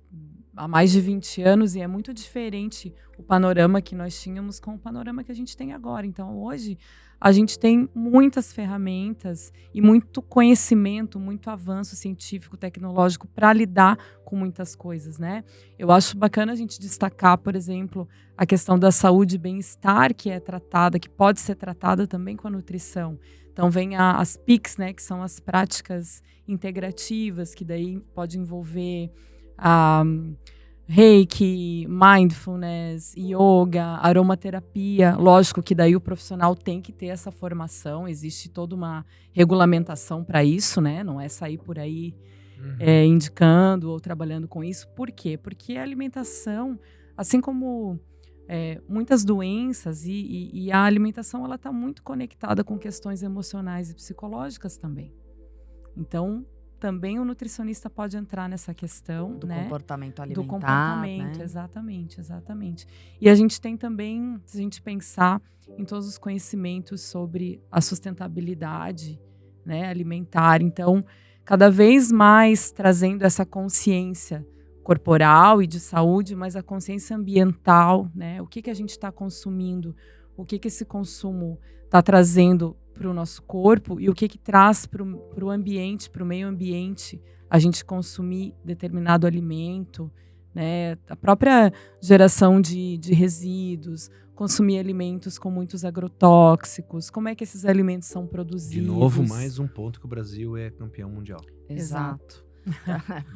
há mais de 20 anos e é muito diferente o panorama que nós tínhamos com o panorama que a gente tem agora. Então, hoje, a gente tem muitas ferramentas e muito conhecimento, muito avanço científico, tecnológico para lidar com muitas coisas, né? Eu acho bacana a gente destacar, por exemplo, a questão da saúde e bem-estar, que é tratada, que pode ser tratada também com a nutrição. Então, vem as PICs, né, que são as práticas integrativas, que daí pode envolver Reiki, mindfulness, yoga, aromaterapia. Lógico que daí o profissional tem que ter essa formação, existe toda uma regulamentação para isso, né? Não é sair por aí indicando ou trabalhando com isso. Por quê? Porque a alimentação, assim como muitas doenças, e a alimentação ela está muito conectada com questões emocionais e psicológicas também. Então, também o nutricionista pode entrar nessa questão, do né? comportamento alimentar. Do comportamento, né? Exatamente. E a gente tem também, se a gente pensar em todos os conhecimentos sobre a sustentabilidade, né, alimentar. Então, cada vez mais trazendo essa consciência corporal e de saúde, mas a consciência ambiental, né? O que a gente está consumindo, o que esse consumo está trazendo para o nosso corpo e o que traz para o ambiente, para o meio ambiente, a gente consumir determinado alimento, né? A própria geração de resíduos, consumir alimentos com muitos agrotóxicos, como é que esses alimentos são produzidos. De novo, mais um ponto que o Brasil é campeão mundial. Exato.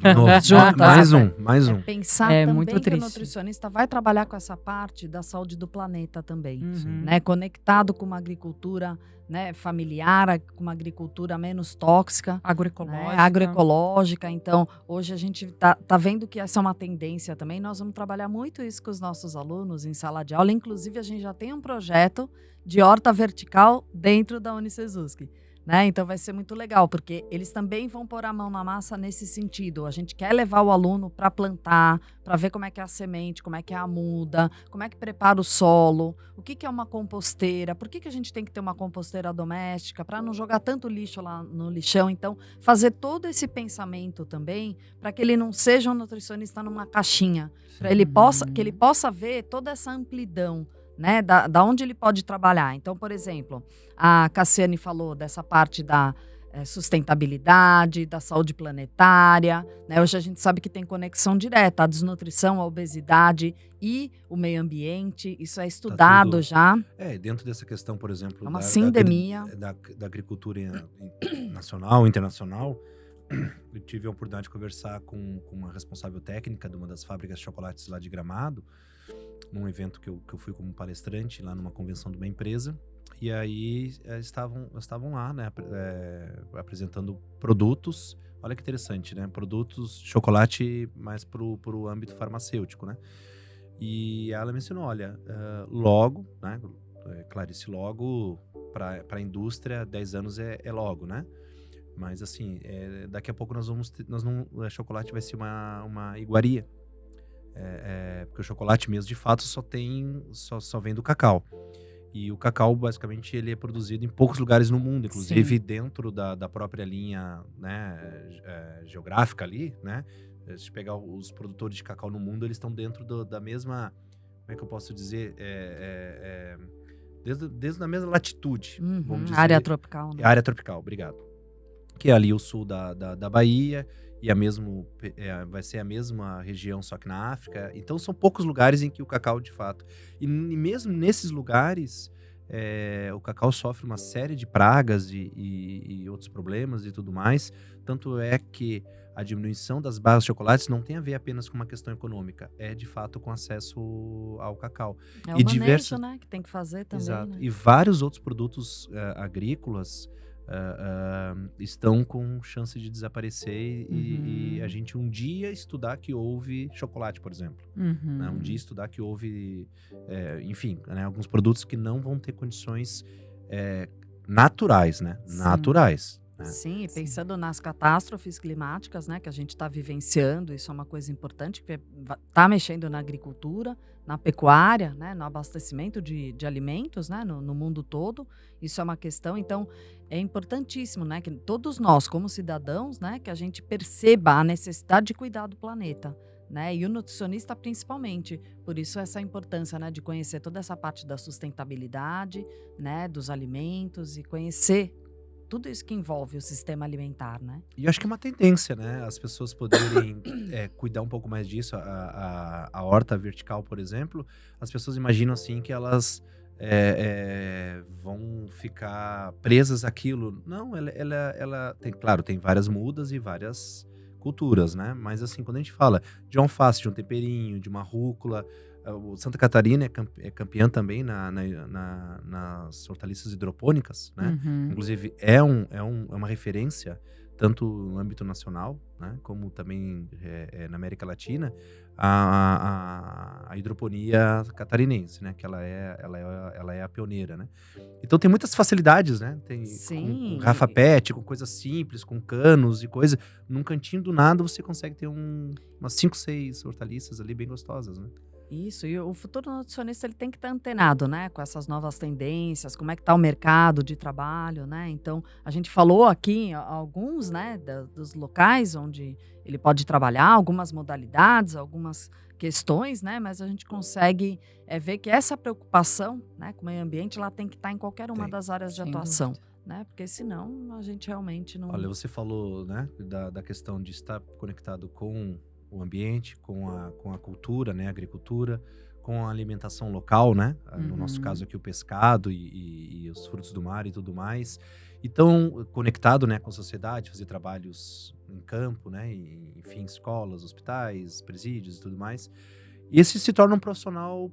De novo, mais um. Pensar É também muito que o triste. nutricionista vai trabalhar com essa parte da saúde do planeta também, Uhum. né? Conectado com uma agricultura, né, familiar, com uma agricultura menos tóxica, Agroecológica. né, agroecológica. Então, hoje a gente tá vendo que essa é uma tendência também. Nós vamos trabalhar muito isso com os nossos alunos em sala de aula. Inclusive, a gente já tem um projeto de horta vertical dentro da Unicesusk. Né? Então vai ser muito legal, porque eles também vão pôr a mão na massa nesse sentido. A gente quer levar o aluno para plantar, para ver como é que é a semente, como é que é a muda, como é que prepara o solo, o que é uma composteira, por que a gente tem que ter uma composteira doméstica, para não jogar tanto lixo lá no lixão. Então, fazer todo esse pensamento também, para que ele não seja um nutricionista numa caixinha, para que ele possa ver toda essa amplidão, né, da onde ele pode trabalhar. Então, por exemplo, a Cassiane falou dessa parte da sustentabilidade, da saúde planetária, né? Hoje a gente sabe que tem conexão direta, a desnutrição, a obesidade e o meio ambiente. Isso é estudado já. Dentro dessa questão, por exemplo, É uma sindemia. Da agricultura nacional, internacional, eu tive a oportunidade de conversar com uma responsável técnica de uma das fábricas de chocolates lá de Gramado, num evento que eu fui como palestrante lá numa convenção de uma empresa. E aí estavam lá, né, apresentando produtos. Olha que interessante, né? Produtos de chocolate mais pro âmbito farmacêutico, né? E ela mencionou, olha, logo, né? Clarice, logo para a indústria 10 anos é logo, né? Mas assim, daqui a pouco o chocolate vai ser uma iguaria. Porque o chocolate mesmo, de fato, só vem do cacau. E o cacau, basicamente, ele é produzido em poucos lugares no mundo, inclusive dentro da própria linha, né, geográfica ali, né? Se pegar os produtores de cacau no mundo, eles estão dentro da mesma, como é que eu posso dizer, desde a mesma latitude, vamos dizer. Área tropical. Né? Área tropical, obrigado. Que é ali o sul da Bahia, e vai ser a mesma região, só que na África. Então são poucos lugares em que o cacau, de fato... E mesmo nesses lugares, o cacau sofre uma série de pragas e outros problemas e tudo mais, Tanto é que a diminuição das barras de chocolates não tem a ver apenas com uma questão econômica, é de fato com acesso ao cacau. É o E manejo, diversos, né? Que tem que fazer também, exato, né? e vários outros produtos agrícolas estão com chance de desaparecer e a gente um dia estudar que houve chocolate, por exemplo. Né? Um dia estudar que houve, enfim, né, alguns produtos que não vão ter condições naturais, né? Sim. Naturais. Né? Sim, e pensando nas catástrofes climáticas, né, que a gente está vivenciando, isso é uma coisa importante, porque está mexendo na agricultura, na pecuária, né, no abastecimento de alimentos, né, no mundo todo. Isso é uma questão, então é importantíssimo, né, que todos nós, como cidadãos, né, que a gente perceba a necessidade de cuidar do planeta. Né, e o nutricionista principalmente, por isso essa importância, né, de conhecer toda essa parte da sustentabilidade, né, dos alimentos e conhecer tudo isso que envolve o sistema alimentar, né? E eu acho que é uma tendência, né? As pessoas poderem cuidar um pouco mais disso. A horta vertical, por exemplo, as pessoas imaginam assim que elas vão ficar presas àquilo. Não, ela tem, claro, tem várias mudas e várias culturas, né? Mas assim, quando a gente fala de um alface, de um temperinho, de uma rúcula, o Santa Catarina é campeã também nas hortaliças hidropônicas, né? Inclusive é uma referência tanto no âmbito nacional, né, como também na América Latina, a hidroponia catarinense, né? Que ela é a pioneira, né? Então tem muitas facilidades, né? Tem com garrafa PET, com coisas simples, com canos e coisa. Num cantinho do nada você consegue ter umas 5, 6 hortaliças ali bem gostosas, né? Isso, e o futuro nutricionista ele tem que estar antenado, né, com essas novas tendências, como é que está o mercado de trabalho, né? Então, a gente falou aqui alguns, né, dos locais onde ele pode trabalhar, algumas modalidades, algumas questões, né, mas a gente consegue ver que essa preocupação, né, com o meio ambiente, ela tem que estar em qualquer uma das áreas de atuação, né? Porque senão a gente realmente não... Olha, você falou, né, da questão de estar conectado com o ambiente, com a cultura, né, a agricultura, com a alimentação local, né, no nosso caso aqui o pescado e os frutos do mar e tudo mais. Então, conectado, né, com a sociedade, fazer trabalhos em campo, né, enfim, escolas, hospitais, presídios e tudo mais. E esse se torna um profissional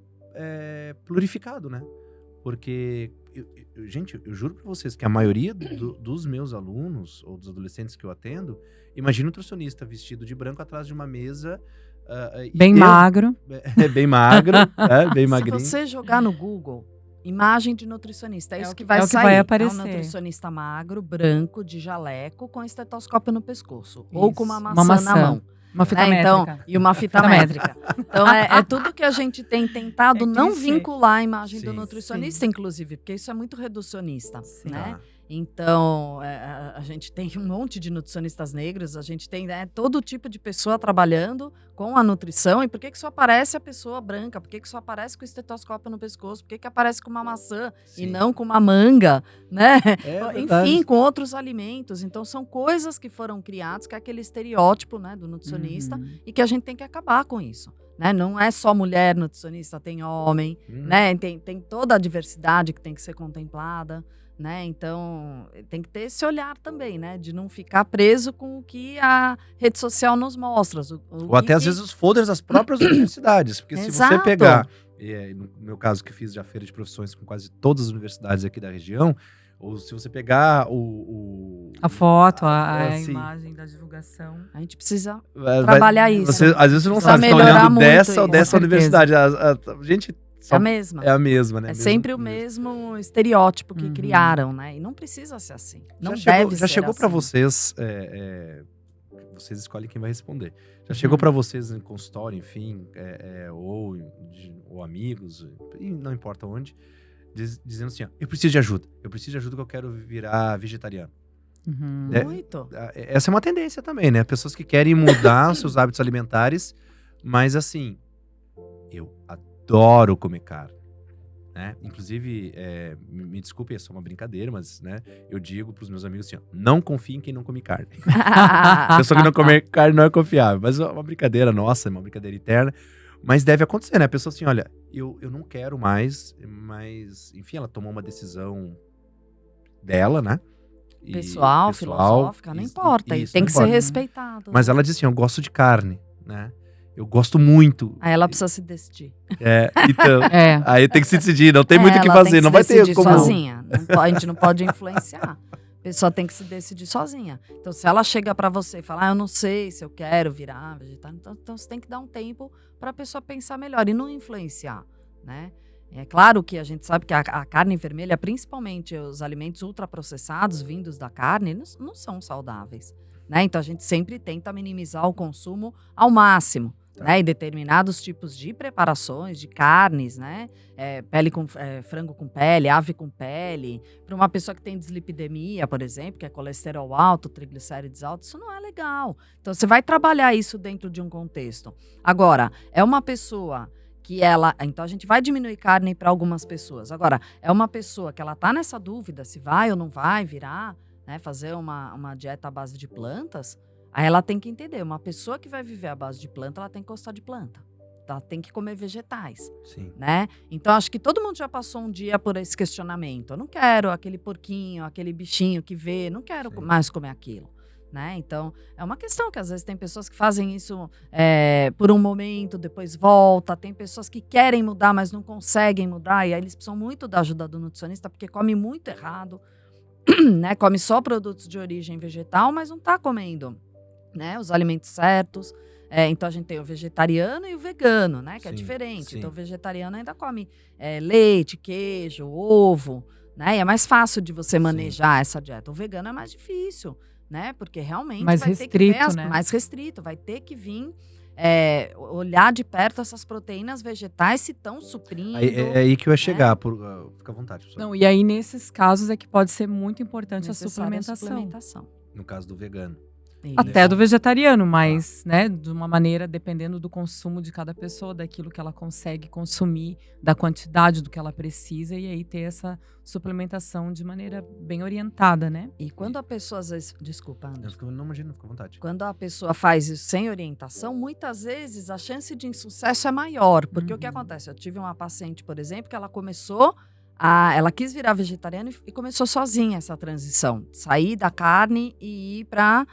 plurificado, né, porque, gente, eu juro pra vocês que a maioria dos meus alunos ou dos adolescentes que eu atendo, imagina um nutricionista vestido de branco atrás de uma mesa. Bem magro. Bem magro, bem magrinho. Se você jogar no Google, imagem de nutricionista, é isso que vai que sair. vai aparecer. É um nutricionista magro, branco, de jaleco, com estetoscópio no pescoço. Isso. Ou com uma maçã na mão. Uma fita Então, métrica. e uma fita métrica. Então, é tudo que a gente tem tentado não vincular a imagem do nutricionista, inclusive, porque isso é muito reducionista, né? Então, a gente tem um monte de nutricionistas negros, a gente tem todo tipo de pessoa trabalhando com a nutrição. E por que só aparece a pessoa branca? Por que só aparece com o estetoscópio no pescoço? Por que aparece com uma maçã e não com uma manga, né? Enfim, com outros alimentos. Então, são coisas que foram criadas, que é aquele estereótipo, né, do nutricionista, e que a gente tem que acabar com isso. Né? Não é só mulher nutricionista, tem homem, né? Tem toda a diversidade que tem que ser contemplada. Né? Então, tem que ter esse olhar também, né? De não ficar preso com o que a rede social nos mostra. Ou até, às vezes, os folders das próprias universidades. Porque se você pegar, no meu caso, que fiz já feira de profissões com quase todas as universidades aqui da região, ou se você pegar a foto, a imagem da divulgação. A gente precisa trabalhar isso. Às vezes você não sabe se está olhando dessa ou dessa universidade. Gente... É a mesma. É a mesma, né? É sempre o mesmo estereótipo que criaram, né? E não precisa ser assim. Não deve ser assim. Já chegou para vocês... vocês escolhem quem vai responder. Já chegou para vocês em consultório, enfim, ou amigos, não importa onde, dizendo assim, ó, eu preciso de ajuda que eu quero virar vegetariano. Muito. Essa é uma tendência também, né? Pessoas que querem mudar seus hábitos alimentares, mas assim, eu adoro comer carne, né? Inclusive, me desculpe, é só uma brincadeira, mas, né, eu digo pros meus amigos assim, ó, não confie em quem não come carne. Pessoa que não come carne não é confiável, mas é uma brincadeira nossa, é uma brincadeira interna, mas deve acontecer, né? A pessoa assim, olha, eu não quero mais, mas, enfim, ela tomou uma decisão dela, né? pessoal, filosófica, não importa. E isso, tem não que ser importa. respeitado. Mas ela diz assim, eu gosto de carne, né? Eu gosto muito. Aí ela precisa se decidir. Então, É. aí tem que se decidir, não tem muito o que Ela fazer, tem que não se vai ter decidir como... sozinha. A gente não pode influenciar. A pessoa tem que se decidir sozinha. Então, se ela chega pra você e fala, eu não sei se eu quero virar vegetariano, então você tem que dar um tempo pra pessoa pensar melhor e não influenciar, né? É claro que a gente sabe que a carne vermelha, principalmente os alimentos ultraprocessados vindos da carne, não são saudáveis, né? Então, a gente sempre tenta minimizar o consumo ao máximo. Né, e determinados tipos de preparações, de carnes, né? Frango com pele, ave com pele. Para uma pessoa que tem dislipidemia, por exemplo, que é colesterol alto, triglicérides altos, isso não é legal. Então, você vai trabalhar isso dentro de um contexto. Agora, é uma pessoa que ela... Então, a gente vai diminuir carne para algumas pessoas. Agora, é uma pessoa que ela está nessa dúvida se vai ou não vai virar, né, fazer uma dieta à base de plantas. Aí ela tem que entender, uma pessoa que vai viver à base de planta, ela tem que gostar de planta. Ela tem que comer vegetais, Sim. né? Então, acho que todo mundo já passou um dia por esse questionamento. Eu não quero aquele porquinho, aquele bichinho que vê, não quero Sim. mais comer aquilo, né? Então, é uma questão que às vezes tem pessoas que fazem isso por um momento, depois volta. Tem pessoas que querem mudar, mas não conseguem mudar. E aí eles precisam muito da ajuda do nutricionista, porque come muito errado, né? Come só produtos de origem vegetal, mas não está comendo, né, os alimentos certos. Então a gente tem o vegetariano e o vegano, né, que é Sim, diferente. sim. Então o vegetariano ainda come leite, queijo, ovo, né, e é mais fácil de você manejar essa dieta. O vegano é mais difícil, né, porque realmente Mais vai ter que ver restrito, né? mais restrito, vai ter que vir olhar de perto essas proteínas vegetais se estão suprindo. É aí que eu ia chegar, fica à vontade, professor. Não, e aí, nesses casos, é que pode ser muito importante a Necessária suplementação. No caso do vegano. Até do vegetariano, mas, né, de uma maneira, dependendo do consumo de cada pessoa, daquilo que ela consegue consumir, da quantidade do que ela precisa, e aí ter essa suplementação de maneira bem orientada, né? E quando a pessoa, às vezes... Desculpa, André. Não imagina, fica à vontade. Quando a pessoa faz isso sem orientação, muitas vezes a chance de insucesso é maior. Porque o que acontece? Eu tive uma paciente, por exemplo, que ela começou ela quis virar vegetariana e começou sozinha essa transição. Sair da carne e ir para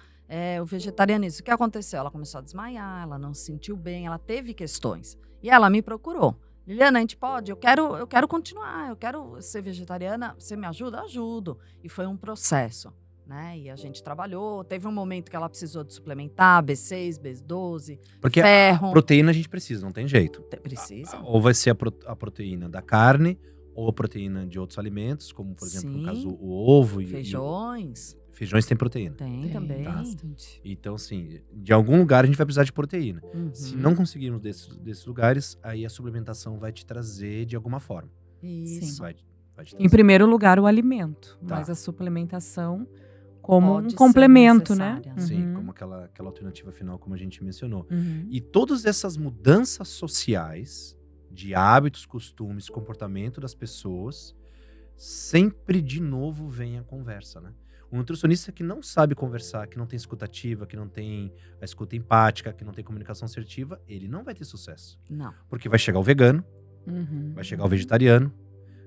o vegetarianismo. O que aconteceu? Ela começou a desmaiar, ela não se sentiu bem, ela teve questões. E ela me procurou. Liliana, a gente pode? Eu quero continuar, eu quero ser vegetariana. Você me ajuda? Ajudo. E foi um processo, né? E a gente trabalhou. Teve um momento que ela precisou de suplementar B6, B12, Porque ferro. a proteína a gente precisa, não tem jeito. Precisa. Ou vai ser a proteína da carne, ou a proteína de outros alimentos, como, por exemplo, no Sim. caso, o ovo. Feijões. Feijões tem proteína. Tem também. Bastante. Então, assim, de algum lugar a gente vai precisar de proteína. Uhum. Se não conseguirmos desses lugares, aí a suplementação vai te trazer de alguma forma. Isso. Vai te trazer. Em primeiro lugar, o alimento, Tá. mas a suplementação como Pode um ser complemento, né? necessária. Sim, Uhum. como aquela alternativa final, como a gente mencionou. Uhum. E todas essas mudanças sociais, de hábitos, costumes, comportamento das pessoas, sempre de novo vem a conversa, né? O nutricionista que não sabe conversar, que não tem escuta ativa, que não tem a escuta empática, que não tem comunicação assertiva, ele não vai ter sucesso. Não. Porque vai chegar o vegano, Uhum. vai chegar o vegetariano,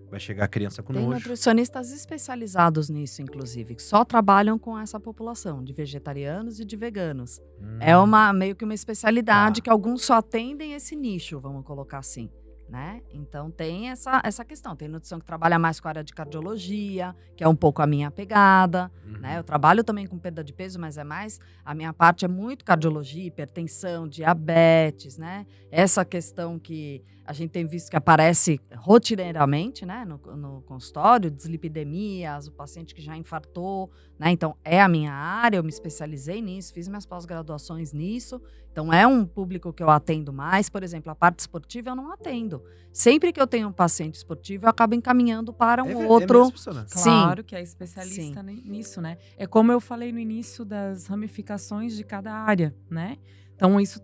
vai chegar a criança com Tem nojo. nutricionistas especializados nisso, inclusive, que só trabalham com essa população de vegetarianos e de veganos. É meio que uma especialidade Tá. que alguns só atendem esse nicho, vamos colocar assim, né? Então tem essa questão. Tem nutrição que trabalha mais com a área de cardiologia, que é um pouco a minha pegada, né? Eu trabalho também com perda de peso, mas a minha parte é muito cardiologia, hipertensão, diabetes, né? Essa questão que a gente tem visto que aparece rotineiramente, né, no consultório, dislipidemias, o paciente que já infartou, né? Então é a minha área, eu me especializei nisso, fiz minhas pós-graduações nisso. Então é um público que eu atendo mais. Por exemplo, a parte esportiva eu não atendo. Sempre que eu tenho um paciente esportivo, eu acabo encaminhando para um outro. mesmo, professora? Claro Sim. que é especialista Sim. nisso, né? É como eu falei no início das ramificações de cada área, né? Então, isso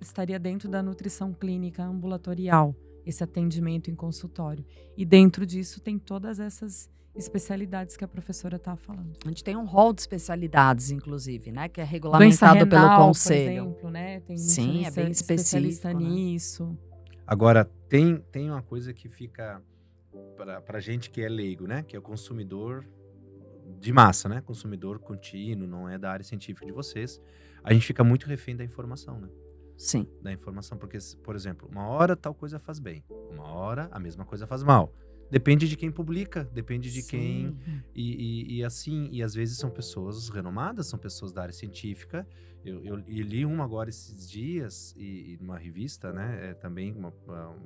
estaria dentro da nutrição clínica ambulatorial, esse atendimento em consultório. E dentro disso tem todas essas especialidades que a professora está falando. A gente tem um rol de especialidades, inclusive, né? Que é Doença regulamentado pelo renal, conselho. por exemplo, né? Tem Sim, é nutricionista bem especialista específico, né? nisso. Agora, tem uma coisa que fica pra gente que é leigo, né? Que é o consumidor de massa, né? Consumidor contínuo, não é da área científica de vocês. A gente fica muito refém da informação, né? Sim. Da informação, porque, por exemplo, uma hora tal coisa faz bem, uma hora a mesma coisa faz mal. Depende de quem publica, depende de quem... E assim, e às vezes são pessoas renomadas, são pessoas da área científica. Eu li uma agora esses dias, e numa revista, né, também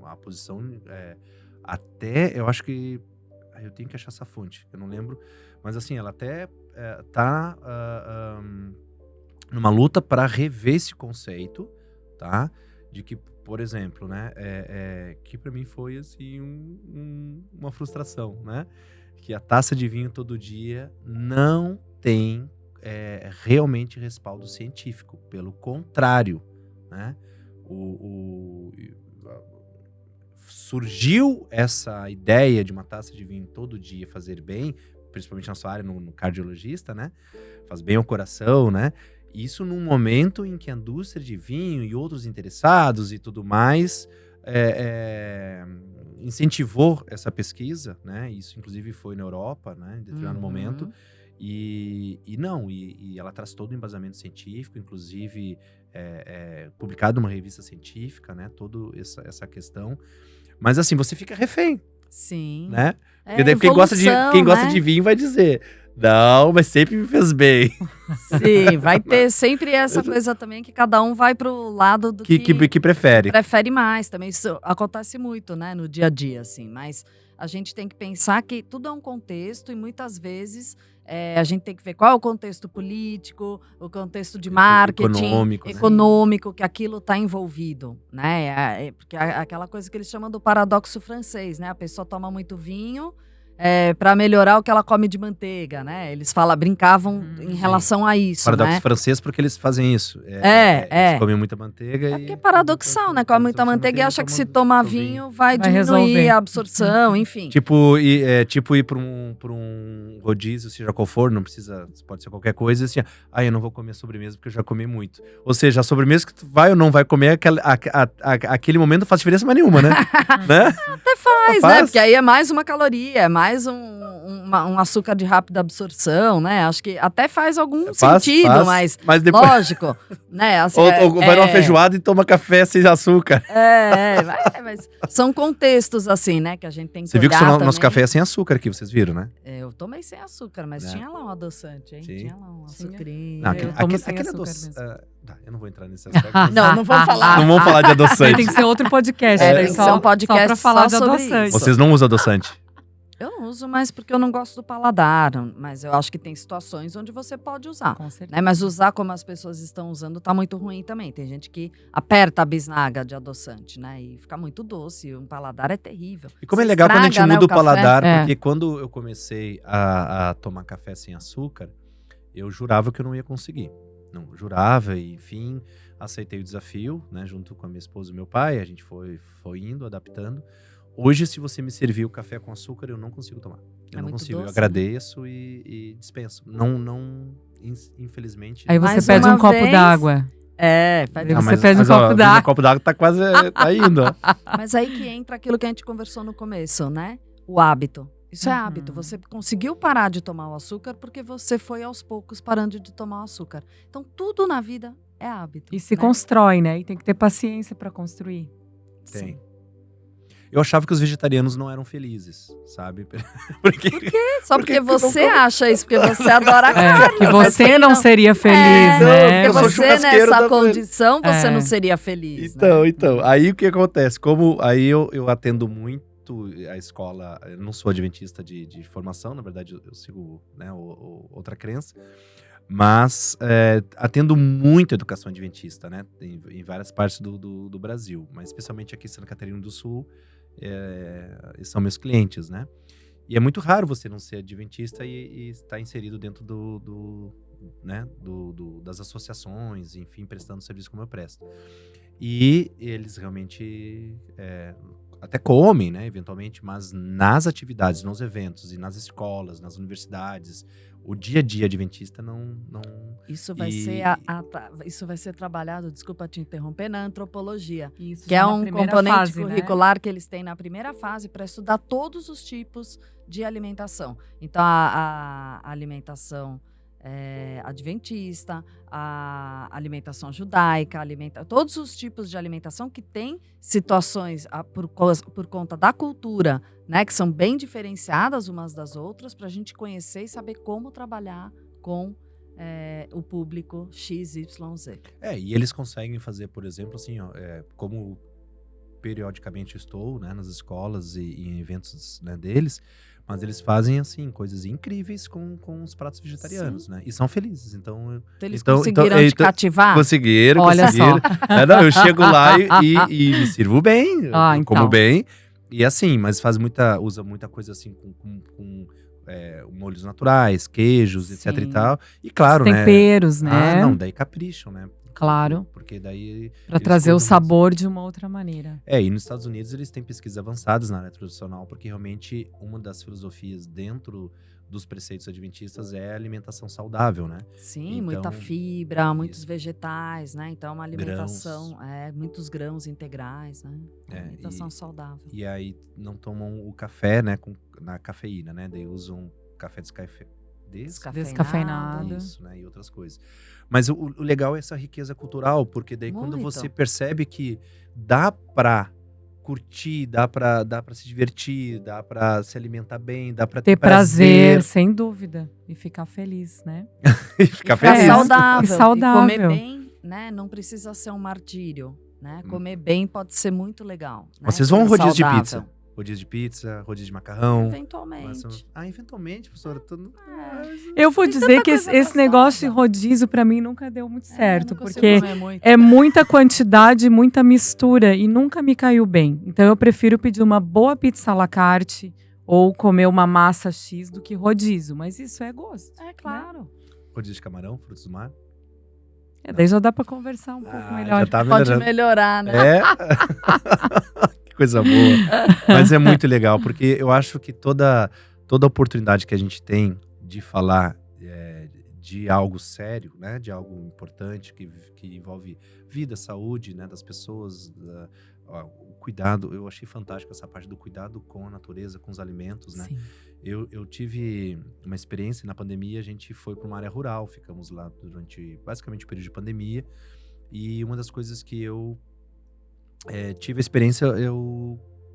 a posição, até, eu acho que, eu tenho que achar essa fonte, eu não lembro, mas assim, ela até tá numa luta para rever esse conceito, tá? De que, por exemplo, né, que para mim foi assim uma frustração, né? Que a taça de vinho todo dia não tem realmente respaldo científico. Pelo contrário, né? Surgiu essa ideia de uma taça de vinho todo dia fazer bem, principalmente na sua área, no cardiologista, né? Faz bem ao coração, né? Isso num momento em que a indústria de vinho e outros interessados e tudo mais incentivou essa pesquisa, né? Isso inclusive foi na Europa, né? Em determinado momento. E ela traz todo o embasamento científico, inclusive publicado numa revista científica, né? Toda essa questão. Mas assim, você fica refém. Sim. Né? Porque daí quem gosta de vinho vai dizer... Não, mas sempre me fez bem. Sim, vai ter sempre essa coisa também que cada um vai pro lado do que prefere. Prefere mais também. Isso acontece muito, né, no dia a dia, assim. Mas a gente tem que pensar que tudo é um contexto e muitas vezes a gente tem que ver qual é o contexto político, o contexto de marketing, econômico que aquilo está envolvido, né? Porque aquela coisa que eles chamam do paradoxo francês, né? A pessoa toma muito vinho para melhorar o que ela come de manteiga, né? Eles brincavam em relação a isso, paradoxo né? francês porque eles fazem isso. Eles comem muita manteiga. Porque é paradoxal, né? Come muita manteiga e acha que se tomar vinho vai diminuir resolver a absorção, enfim. Tipo ir pra um rodízio, seja qual for, não precisa, pode ser qualquer coisa, assim, eu não vou comer sobremesa porque eu já comi muito. Ou seja, a sobremesa que tu vai ou não vai comer, aquele momento não faz diferença mais nenhuma, né? Né? Até faz, né? Porque aí é mais uma caloria, é mais um açúcar de rápida absorção, né? Acho que até faz algum sentido, mas depois... lógico, né? Assim, ou vai numa feijoada e toma café sem açúcar. Mas são contextos assim, né? Que a gente tem que olhar. Você viu que o nosso café é sem açúcar aqui, vocês viram, né? Eu tomei sem açúcar, mas tinha lá um adoçante, hein? Sim. Tinha lá um açucrinho. Não, aquele adoçante. Eu não vou entrar nesse aspecto. Não vamos falar. Não vamos falar de adoçante. Tem que ser outro podcast. Tem que ser um podcast só pra falar de sobre adoçante. isso. Vocês não usam adoçante? Eu não uso mais porque eu não gosto do paladar, mas eu acho que tem situações onde você pode usar. Com certeza. Né? Mas usar como as pessoas estão usando tá muito ruim também. Tem gente que aperta a bisnaga de adoçante, né? E fica muito doce. O paladar é terrível. E como Você é legal quando a gente estraga, muda o café. paladar, porque quando eu comecei a tomar café sem açúcar, eu jurava que eu não ia conseguir. Não, jurava e, enfim, aceitei o desafio, né? Junto com a minha esposa e meu pai, a gente foi indo, adaptando. Hoje, se você me servir o café com açúcar, eu não consigo tomar. Eu não consigo. Doce, eu agradeço e dispenso. Não, infelizmente. Aí você Mais pede uma um copo vez- d'água. Pede Você pede um copo d'água. O copo d'água tá quase tá indo, ó. Mas aí que entra aquilo que a gente conversou no começo, né? O hábito. Isso é hábito. Você conseguiu parar de tomar o açúcar porque você foi aos poucos parando de tomar o açúcar. Então, tudo na vida é hábito. E se né? constrói, né? E tem que ter paciência pra construir. Tem. Eu achava que os vegetarianos não eram felizes, sabe? Porque Só porque você acha isso, porque você adora carne. Que mas você quem não seria feliz, né? Porque eu sou você, churrasqueiro nessa da condição, você É. não seria feliz. Então, aí o que acontece? Como aí eu atendo muito a escola, eu não sou adventista de formação, na verdade eu sigo, né, outra crença, mas atendo muito a educação adventista, né, em várias partes do Brasil, mas especialmente aqui em Santa Catarina do Sul, são meus clientes, né? E é muito raro você não ser adventista e estar inserido dentro das associações, enfim, prestando serviço como eu presto. E eles realmente até comem, né, eventualmente, mas nas atividades, nos eventos e nas escolas, nas universidades, o dia a dia adventista não Isso vai, E- isso vai ser trabalhado, desculpa te interromper, na antropologia. Isso Que já é na um primeira componente fase, né? curricular que eles têm na primeira fase para estudar todos os tipos de alimentação. Então, a alimentação adventista, a alimentação judaica, todos os tipos de alimentação que têm situações por conta da cultura, né, que são bem diferenciadas umas das outras, para a gente conhecer e saber como trabalhar com o público XYZ. E eles conseguem fazer, por exemplo, assim, ó, como periodicamente eu estou, né, nas escolas e em eventos, né, deles, mas eles fazem, assim, coisas incríveis com os pratos vegetarianos, né, e são felizes, então... Então, eles Então- conseguiram então- te cativar? Conseguiram. Olha só. Não, eu chego lá e me sirvo bem, Ah, eu como então. bem, e assim, mas usa muita coisa assim com molhos naturais, queijos, etc e Sim. tal, e claro, né... Temperos, né? Não, daí capricham, né? Claro. Porque daí... Para eles trazer o cuidam sabor de uma outra maneira. e nos Estados Unidos eles têm pesquisas avançadas na área tradicional, porque realmente uma das filosofias dentro dos preceitos adventistas é a alimentação saudável, né? Sim, Então, muita fibra, muitos isso. vegetais, né? Então, é uma alimentação, muitos grãos integrais, né? Uma alimentação saudável. E aí não tomam o café, né, na cafeína, né? Daí usam café Descafeinado. Isso, né? E outras coisas. Mas o legal é essa riqueza cultural, porque daí quando Muito. você percebe que dá pra curtir, dá pra se divertir, dá pra se alimentar bem, dá pra Ter prazer, sem dúvida. E ficar feliz, né? e ficar Ficar feliz. saudável. E saudável. E comer bem, né? Não precisa ser um martírio, né? Comer bem pode ser muito legal. Né? Vocês vão ao Comer rodízio de saudável. pizza? Rodízio de pizza, rodízio de macarrão. Eventualmente. Eventualmente, professora. Eu vou Tem dizer tanta que coisa esse negócio de gostosa. rodízio pra mim nunca deu muito certo, não consigo porque comer muito. é muita quantidade, muita mistura e nunca me caiu bem. Então eu prefiro pedir uma boa pizza à la carte ou comer uma massa X do que rodízio, mas isso é gosto. É claro. Rodízio de camarão, frutos do mar. Daí já dá pra conversar um pouco melhor. Já tá Pode melhorando. melhorar, né? Que coisa boa. Mas é muito legal, porque eu acho que toda oportunidade que a gente tem de falar de algo sério, né, de algo importante que envolve vida, saúde, né, das pessoas, o cuidado, eu achei fantástico essa parte do cuidado com a natureza, com os alimentos, né? Sim. Eu tive uma experiência na pandemia, a gente foi para uma área rural, ficamos lá durante basicamente o período de pandemia, e uma das coisas que eu tive a experiência,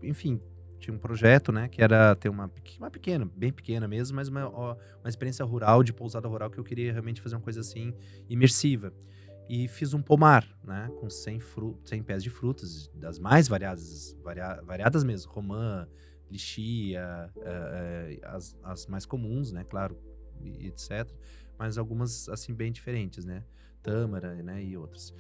enfim, tinha um projeto, né, que era ter uma pequena, bem pequena mesmo, mas uma experiência rural, de pousada rural, que eu queria realmente fazer uma coisa assim, imersiva. E fiz um pomar, né, com 100 pés de frutas, das mais variadas mesmo, romã, lixia, as mais comuns, né, claro, e etc. Mas algumas, assim, bem diferentes, né, tâmara, né, e outras.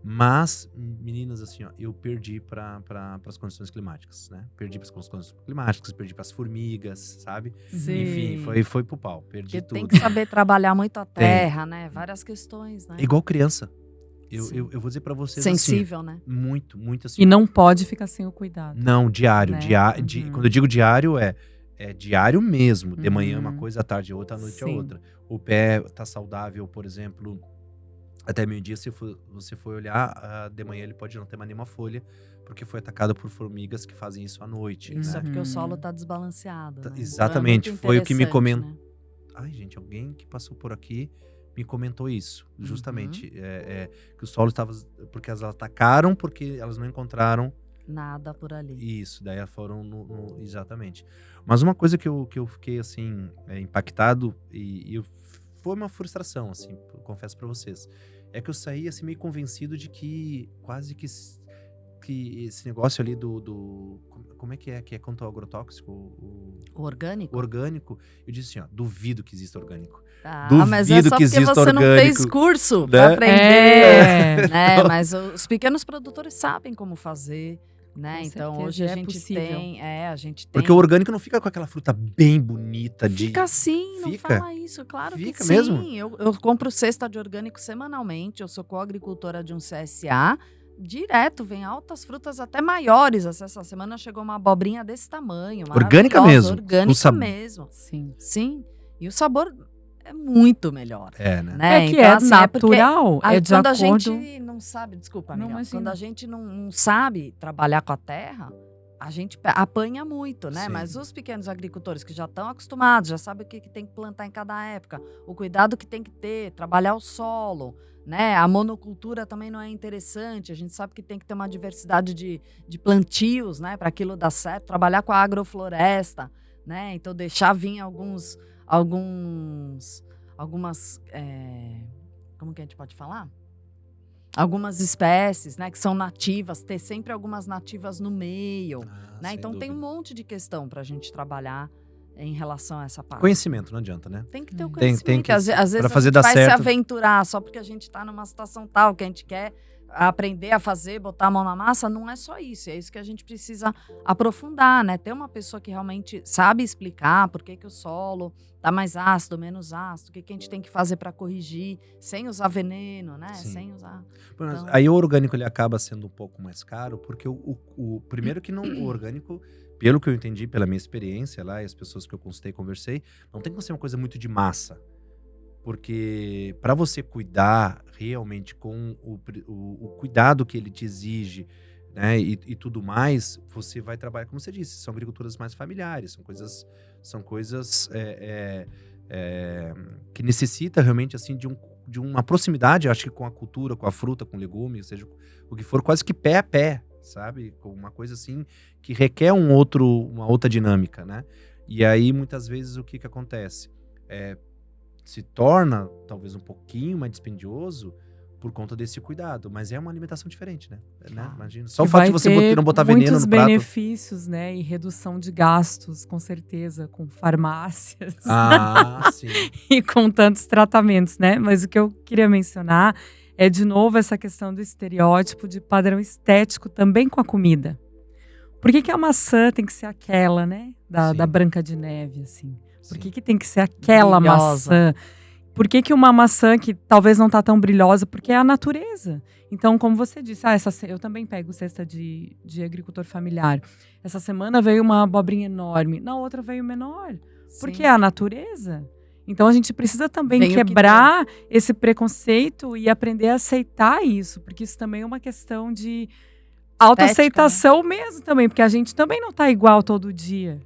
Mas, meninas, assim, ó, eu perdi para as condições climáticas, né? Perdi para as condições climáticas, perdi para as formigas, sabe? Sim. Enfim, foi pro pau, perdi Porque tem tudo. que saber trabalhar muito a terra, né? Várias questões, né? Igual criança. Sim. Eu vou dizer para vocês Sensível, assim, né? muito, muito assim. E não pode ficar sem o cuidado. Não, diário. Né? Quando eu digo diário, é diário mesmo. De manhã é uma Uhum. coisa, à tarde é outra, à noite é Sim. outra. O pé tá saudável, por exemplo, até meio-dia, se você for olhar, de manhã ele pode não ter mais nenhuma folha, porque foi atacado por formigas que fazem isso à noite. Isso né? é porque o solo tá desbalanceado. Né? Exatamente, Então é muito foi o que me interessante, comentou. né? Ai, gente, alguém que passou por aqui me comentou isso, Uhum. justamente. Que o solo estava... Porque elas atacaram, porque elas não encontraram Nada por ali. isso. Daí elas foram exatamente. Mas uma coisa que eu fiquei, assim, impactado e foi uma frustração, assim, eu confesso pra vocês. É que eu saí, assim, meio convencido de que quase que esse negócio ali como é que é contra o agrotóxico? O orgânico? O orgânico, eu disse assim, ó, duvido que exista orgânico. Mas é duvido só que porque exista você não fez orgânico, curso né? pra aprender. É. Né? Mas os pequenos produtores sabem como fazer. Né? Com Então certeza, hoje a é gente possível. a gente tem. Porque o orgânico não fica com aquela fruta bem bonita de... Fica sim, não Fica? fala isso, claro Fica que sim. mesmo? Eu compro cesta de orgânico semanalmente, eu sou coagricultora de um CSA, direto, vem altas frutas até maiores. Essa semana chegou uma abobrinha desse tamanho, Orgânica maravilhosa, mesmo? Orgânica O mesmo. Sim. Sim, e o sabor é muito melhor. Né? É que Então, é assim, natural, porque é de quando acordo... a gente não sabe, desculpa, Não, amiga, imagina. quando a gente não sabe trabalhar com a terra, a gente apanha muito, né? Sim. Mas os pequenos agricultores que já estão acostumados, já sabem o que tem que plantar em cada época, o cuidado que tem que ter, trabalhar o solo, né? A monocultura também não é interessante, a gente sabe que tem que ter uma diversidade de plantios, né? Para aquilo dar certo, trabalhar com a agrofloresta, né? Então deixar vir algumas, como que a gente pode falar? Algumas espécies, né, que são nativas, ter sempre algumas nativas no meio, né? Sem Então tem um dúvida. monte de questão para a gente trabalhar em relação a essa parte. Conhecimento, não adianta, né? Tem que ter o Tem conhecimento. que- Às vezes pra a fazer gente dar vai se certo. aventurar só porque a gente está numa situação tal, que a gente quer aprender a fazer, botar a mão na massa. Não é só isso. É isso que a gente precisa aprofundar, né? Ter uma pessoa que realmente sabe explicar por que o solo tá mais ácido, menos ácido, o que a gente tem que fazer para corrigir, sem usar veneno, né? Sim. Sem usar... Mas Então- aí o orgânico ele acaba sendo um pouco mais caro, porque primeiro que não, o orgânico, pelo que eu entendi, pela minha experiência lá, e as pessoas que eu consultei e conversei, não tem como ser uma coisa muito de massa. Porque para você cuidar realmente com o cuidado que ele te exige, né, e tudo mais, você vai trabalhar, como você disse, são agriculturas mais familiares, são coisas que necessita realmente assim de uma proximidade, acho que com a cultura, com a fruta, com o legume, seja o que for, quase que pé a pé, sabe? Com uma coisa assim que requer uma outra dinâmica, né? E aí, muitas vezes, o que acontece? Se torna, talvez, um pouquinho mais dispendioso por conta desse cuidado, mas é uma alimentação diferente, né? Imagina. Só o Que fato vai de você ter não botar veneno muitos no prato. benefícios, né? E redução de gastos, com certeza, com farmácias Ah, sim. e com tantos tratamentos, né? Mas o que eu queria mencionar é, de novo, essa questão do estereótipo de padrão estético também com a comida. Por que a maçã tem que ser aquela, né? Da Sim. Branca de Neve, assim? Por Sim. que tem que ser aquela Brilhosa. maçã? Por que uma maçã que talvez não tá tão brilhosa? Porque é a natureza. Então, como você disse, eu também pego cesta de agricultor familiar. Essa semana veio uma abobrinha enorme, na outra veio menor. Porque Sim. é a natureza. Então, a gente precisa também Vem o que quebrar esse preconceito e aprender a aceitar isso. Porque isso também é uma questão de autoaceitação mesmo também. Porque a gente também não tá igual todo dia.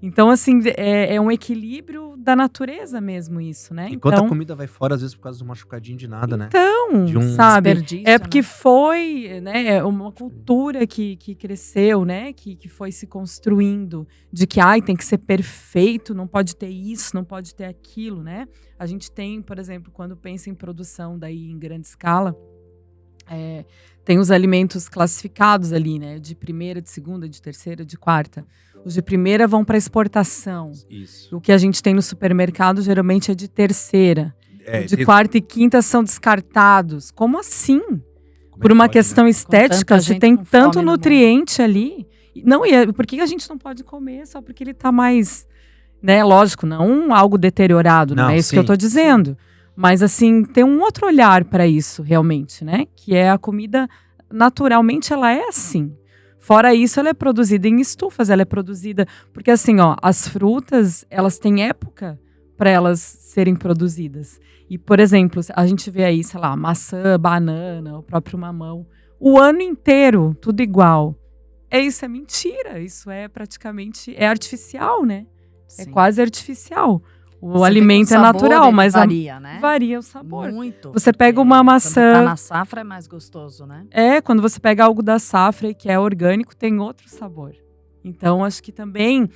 Então, assim, é um equilíbrio da natureza mesmo isso, né? Enquanto a Então, comida vai fora, às vezes, por causa de um machucadinho de nada, né? então, De um sabe? desperdício, É porque né? foi, né, uma cultura que cresceu, né? Que foi se construindo de que tem que ser perfeito, não pode ter isso, não pode ter aquilo, né? A gente tem, por exemplo, quando pensa em produção daí em grande escala, tem os alimentos classificados ali, né? De primeira, de segunda, de terceira, de quarta. Os de primeira vão para exportação. Isso. O que a gente tem no supermercado geralmente é de terceira. De tem- quarta e quinta são descartados. Como assim? como é Por que uma pode, questão né? estética, tanta se gente tem com tanto fome no nutriente ali. Não, por que a gente não pode comer só porque ele está mais, né? Lógico, não algo deteriorado, não Não, é isso que eu sim, estou dizendo. Mas assim, tem um outro olhar para isso realmente, né? Que é a comida, naturalmente ela é assim. Fora isso, ela é produzida em estufas, ela é produzida... Porque assim, as frutas, elas têm época para elas serem produzidas. E, por exemplo, a gente vê aí, sei lá, maçã, banana, o próprio mamão. O ano inteiro, tudo igual. Isso é mentira, isso é praticamente... É artificial, né? É Sim. quase artificial. O Você vê que alimento é sabor, natural, ele mas varia, né? varia o sabor. Muito. Você pega porque uma Quando maçã... tá na safra é mais gostoso, né? Quando você pega algo da safra e que é orgânico, tem outro sabor. Então, acho que também,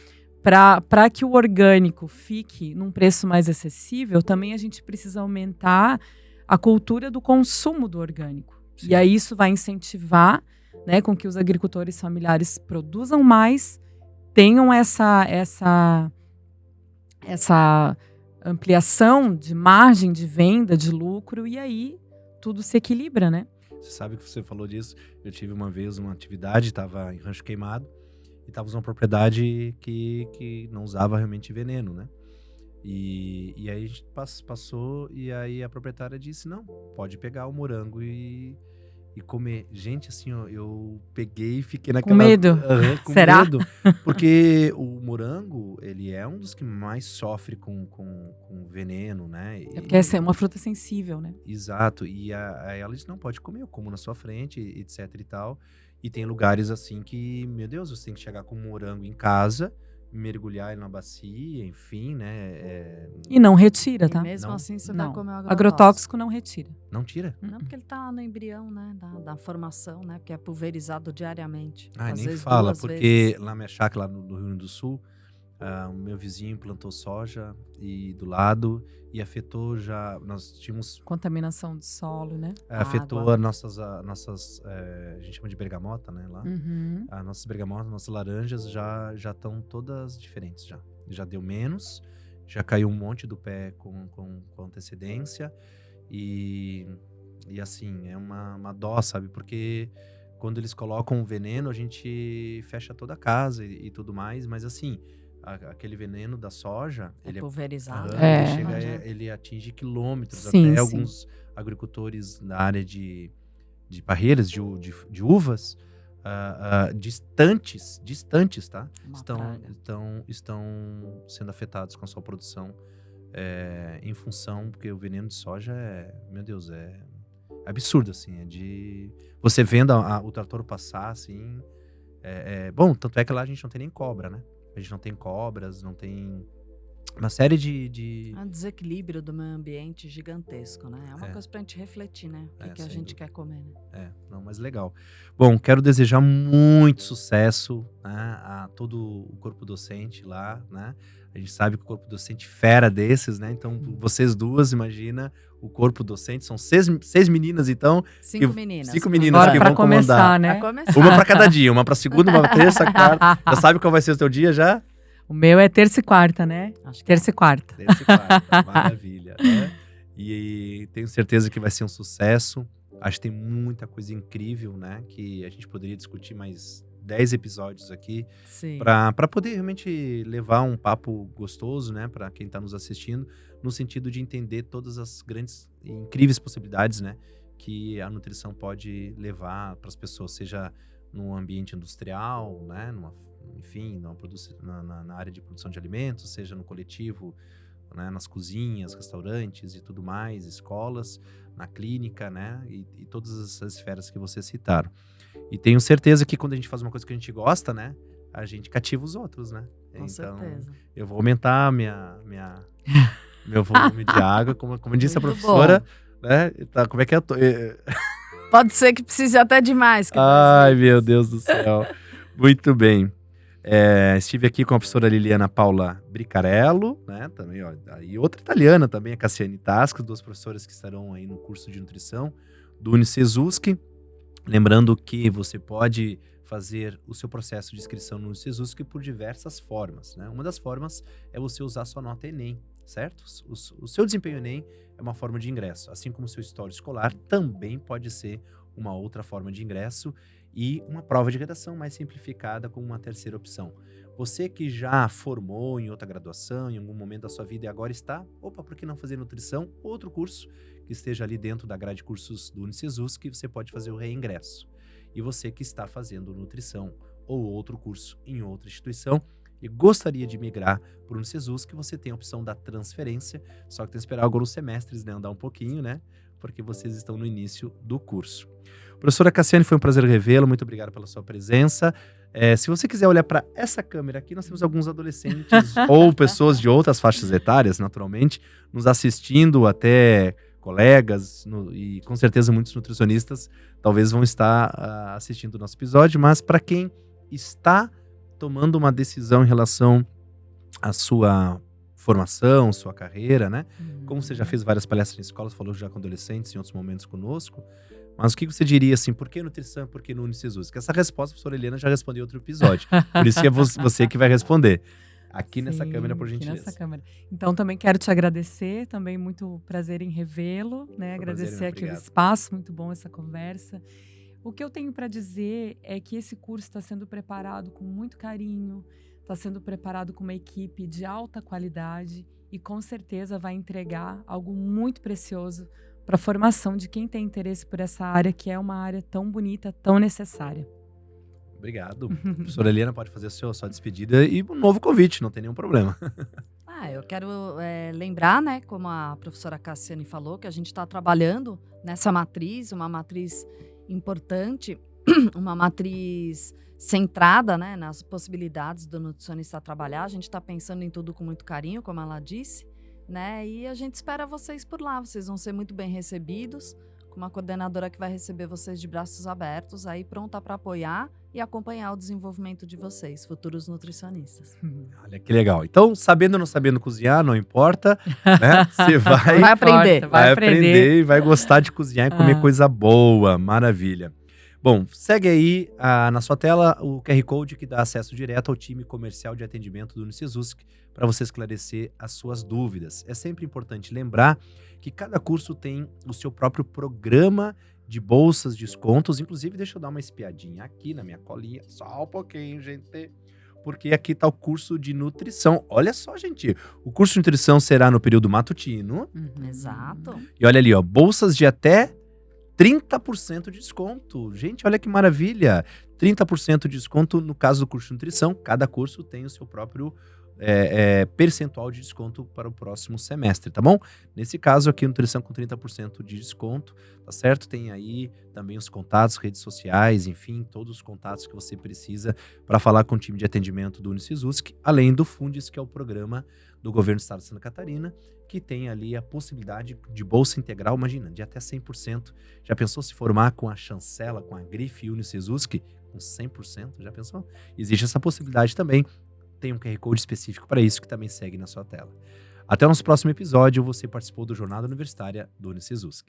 para que o orgânico fique num preço mais acessível, também a gente precisa aumentar a cultura do consumo do orgânico. Sim. E aí isso vai incentivar, né, com que os agricultores familiares produzam mais, tenham essa ampliação de margem de venda, de lucro, e aí tudo se equilibra, né? Você sabe que você falou disso. Eu tive uma vez uma atividade, estava em Rancho Queimado, e estava uma propriedade que não usava realmente veneno, né? E aí a gente passou, e aí a proprietária disse, não, pode pegar o morango e e comer. Gente, assim, ó, eu peguei e fiquei Com naquela... medo? Aham, com Será? medo. Porque o morango, ele é um dos que mais sofre com veneno, né? É porque essa é uma fruta sensível, né? Exato. E aí ela disse, não, pode comer, eu como na sua frente, etc e tal. E tem lugares assim que, meu Deus, você tem que chegar com um morango em casa, mergulhar ele na bacia, enfim, né? E não retira, E tá? mesmo Não. assim você Não. vai comer o Agrotóxico não retira. Não tira. Não, porque ele tá no embrião, né, da formação, né, porque é pulverizado diariamente. Ai, Às nem vezes fala, 2 porque vezes. lá na minha chácara, lá no Rio Grande do Sul, o meu vizinho plantou soja e do lado e afetou já, nós tínhamos, Contaminação do solo, né? afetou Água. as nossas, a gente chama de bergamota, né, lá. Uhum. As nossas bergamotas, nossas laranjas já estão todas diferentes já. Já deu menos, já caiu um monte do pé com antecedência e assim, é uma dó, sabe? Porque quando eles colocam o veneno, a gente fecha toda a casa e tudo mais, mas assim, aquele veneno da soja, É ele é... pulverizado. Aham, É. ele chega, Não adianta. ele atinge quilômetros, Sim, até sim. alguns agricultores da área de parreiras de uvas, distantes, tá? Uma Estão, praga. estão sendo afetados com a sua produção em função, porque o veneno de soja meu Deus, é absurdo, assim, é de... Você vendo o trator passar, assim, bom, tanto é que lá a gente não tem nem cobra, né? A gente não tem cobras, não tem uma série de... É um desequilíbrio do meio ambiente gigantesco, né? É uma É. coisa pra gente refletir, né? O que a sem gente dúvida. quer comer, né? Não, mas legal. Bom, quero desejar muito sucesso, né, a todo o corpo docente lá, né? A gente sabe que o corpo docente fera desses, né? Então, vocês duas, imagina, o corpo docente, são seis meninas, então, 5 meninas. 5 meninas Agora que pra vão começar, comandar. né? Pra começar. Uma pra cada dia, uma pra segunda, uma pra terça, quarta. Já sabe qual vai ser o teu dia já? O meu é terça e quarta, né? Acho que é. Terça e quarta. Terça e quarta, maravilha, né? E tenho certeza que vai ser um sucesso. Acho que tem muita coisa incrível, né? Que a gente poderia discutir mais 10 episódios aqui Sim. para poder realmente levar um papo gostoso, né? Para quem está nos assistindo, no sentido de entender todas as grandes e incríveis possibilidades, né? Que a nutrição pode levar para as pessoas, seja no ambiente industrial, né? Enfim, na área de produção de alimentos, seja no coletivo, né, nas cozinhas, restaurantes e tudo mais, escolas, na clínica, né, e todas essas esferas que vocês citaram. E tenho certeza que quando a gente faz uma coisa que a gente gosta, né, a gente cativa os outros, né? Com certeza. Eu vou aumentar meu volume de água, como disse a Muito professora, né? Tá, como é que é? Pode ser que precise até de mais. Que Ai, 2 meu litros. Deus do céu. Muito bem. Estive aqui com a professora Liliana Paula Bricarello, né, também, ó, e outra italiana também, a Cassiane Tasca, 2 professoras que estarão aí no curso de nutrição do Unicesusc. Lembrando que você pode fazer o seu processo de inscrição no Unicesusc por diversas formas, né? Uma das formas é você usar sua nota Enem, certo? O seu desempenho Enem é uma forma de ingresso, assim como o seu histórico escolar também pode ser uma outra forma de ingresso, e uma prova de redação mais simplificada como uma terceira opção. Você que já formou em outra graduação, em algum momento da sua vida e agora está, por que não fazer nutrição? Outro curso que esteja ali dentro da grade de cursos do Unicesusc, que você pode fazer o reingresso. E você que está fazendo nutrição ou outro curso em outra instituição e gostaria de migrar para o Unicesusc, que você tem a opção da transferência, só que tem que esperar alguns semestres, né, andar um pouquinho, né? Porque vocês estão no início do curso. Professora Cassiane, foi um prazer revê-la, muito obrigado pela sua presença. Se você quiser olhar para essa câmera aqui, nós temos alguns adolescentes ou pessoas de outras faixas etárias, naturalmente, nos assistindo, até colegas e com certeza muitos nutricionistas talvez vão estar assistindo o nosso episódio, mas para quem está tomando uma decisão em relação à sua formação, sua carreira, né? Como você já fez várias palestras em escolas, falou já com adolescentes em outros momentos conosco, mas o que você diria assim, por que nutrição, por que no Unicesusc? Essa resposta a professora Helena já respondeu em outro episódio, por isso que é você que vai responder. Aqui nessa câmera, por gentileza. Aqui nessa câmera. Então, também quero te agradecer, também muito prazer em revê-lo, né? Agradecer aqui o espaço, muito bom essa conversa. O que eu tenho para dizer é que esse curso está sendo preparado com muito carinho, está sendo preparado com uma equipe de alta qualidade e com certeza vai entregar algo muito precioso para a formação de quem tem interesse por essa área, que é uma área tão bonita, tão necessária. Obrigado. A professora Helena pode fazer a sua despedida e um novo convite, não tem nenhum problema. Eu quero lembrar, né, como a professora Cassiane falou, que a gente está trabalhando nessa matriz, uma matriz importante, uma matriz centrada, né, nas possibilidades do nutricionista trabalhar. A gente está pensando em tudo com muito carinho, como ela disse, né, e a gente espera vocês por lá. Vocês vão ser muito bem recebidos, com uma coordenadora que vai receber vocês de braços abertos, aí pronta para apoiar e acompanhar o desenvolvimento de vocês, futuros nutricionistas. Olha que legal. Então, sabendo ou não sabendo cozinhar, não importa, né? Você vai aprender. Vai aprender e vai gostar de cozinhar e comer coisa boa. Maravilha. Bom, segue aí na sua tela o QR Code que dá acesso direto ao time comercial de atendimento do Unicesusk para você esclarecer as suas dúvidas. É sempre importante lembrar que cada curso tem o seu próprio programa de bolsas, descontos. Inclusive, deixa eu dar uma espiadinha aqui na minha colinha. Só um pouquinho, gente. Porque aqui está o curso de nutrição. Olha só, gente. O curso de nutrição será no período matutino. Exato. E olha ali, ó, bolsas de até 30% de desconto. Gente, olha que maravilha. 30% de desconto no caso do curso de nutrição. Cada curso tem o seu próprio percentual de desconto para o próximo semestre, tá bom? Nesse caso aqui, nutrição com 30% de desconto, tá certo? Tem aí também os contatos, redes sociais, enfim, todos os contatos que você precisa para falar com o time de atendimento do Unicesusk, além do Fundis, que é o programa do governo do estado de Santa Catarina, que tem ali a possibilidade de bolsa integral, imagina, de até 100%. Já pensou se formar com a chancela, com a grife Unicesusk, com 100%? Já pensou? Existe essa possibilidade também. Tem um QR Code específico para isso que também segue na sua tela. Até o nosso próximo episódio. Você participou do Jornada Universitária do Unicesusk.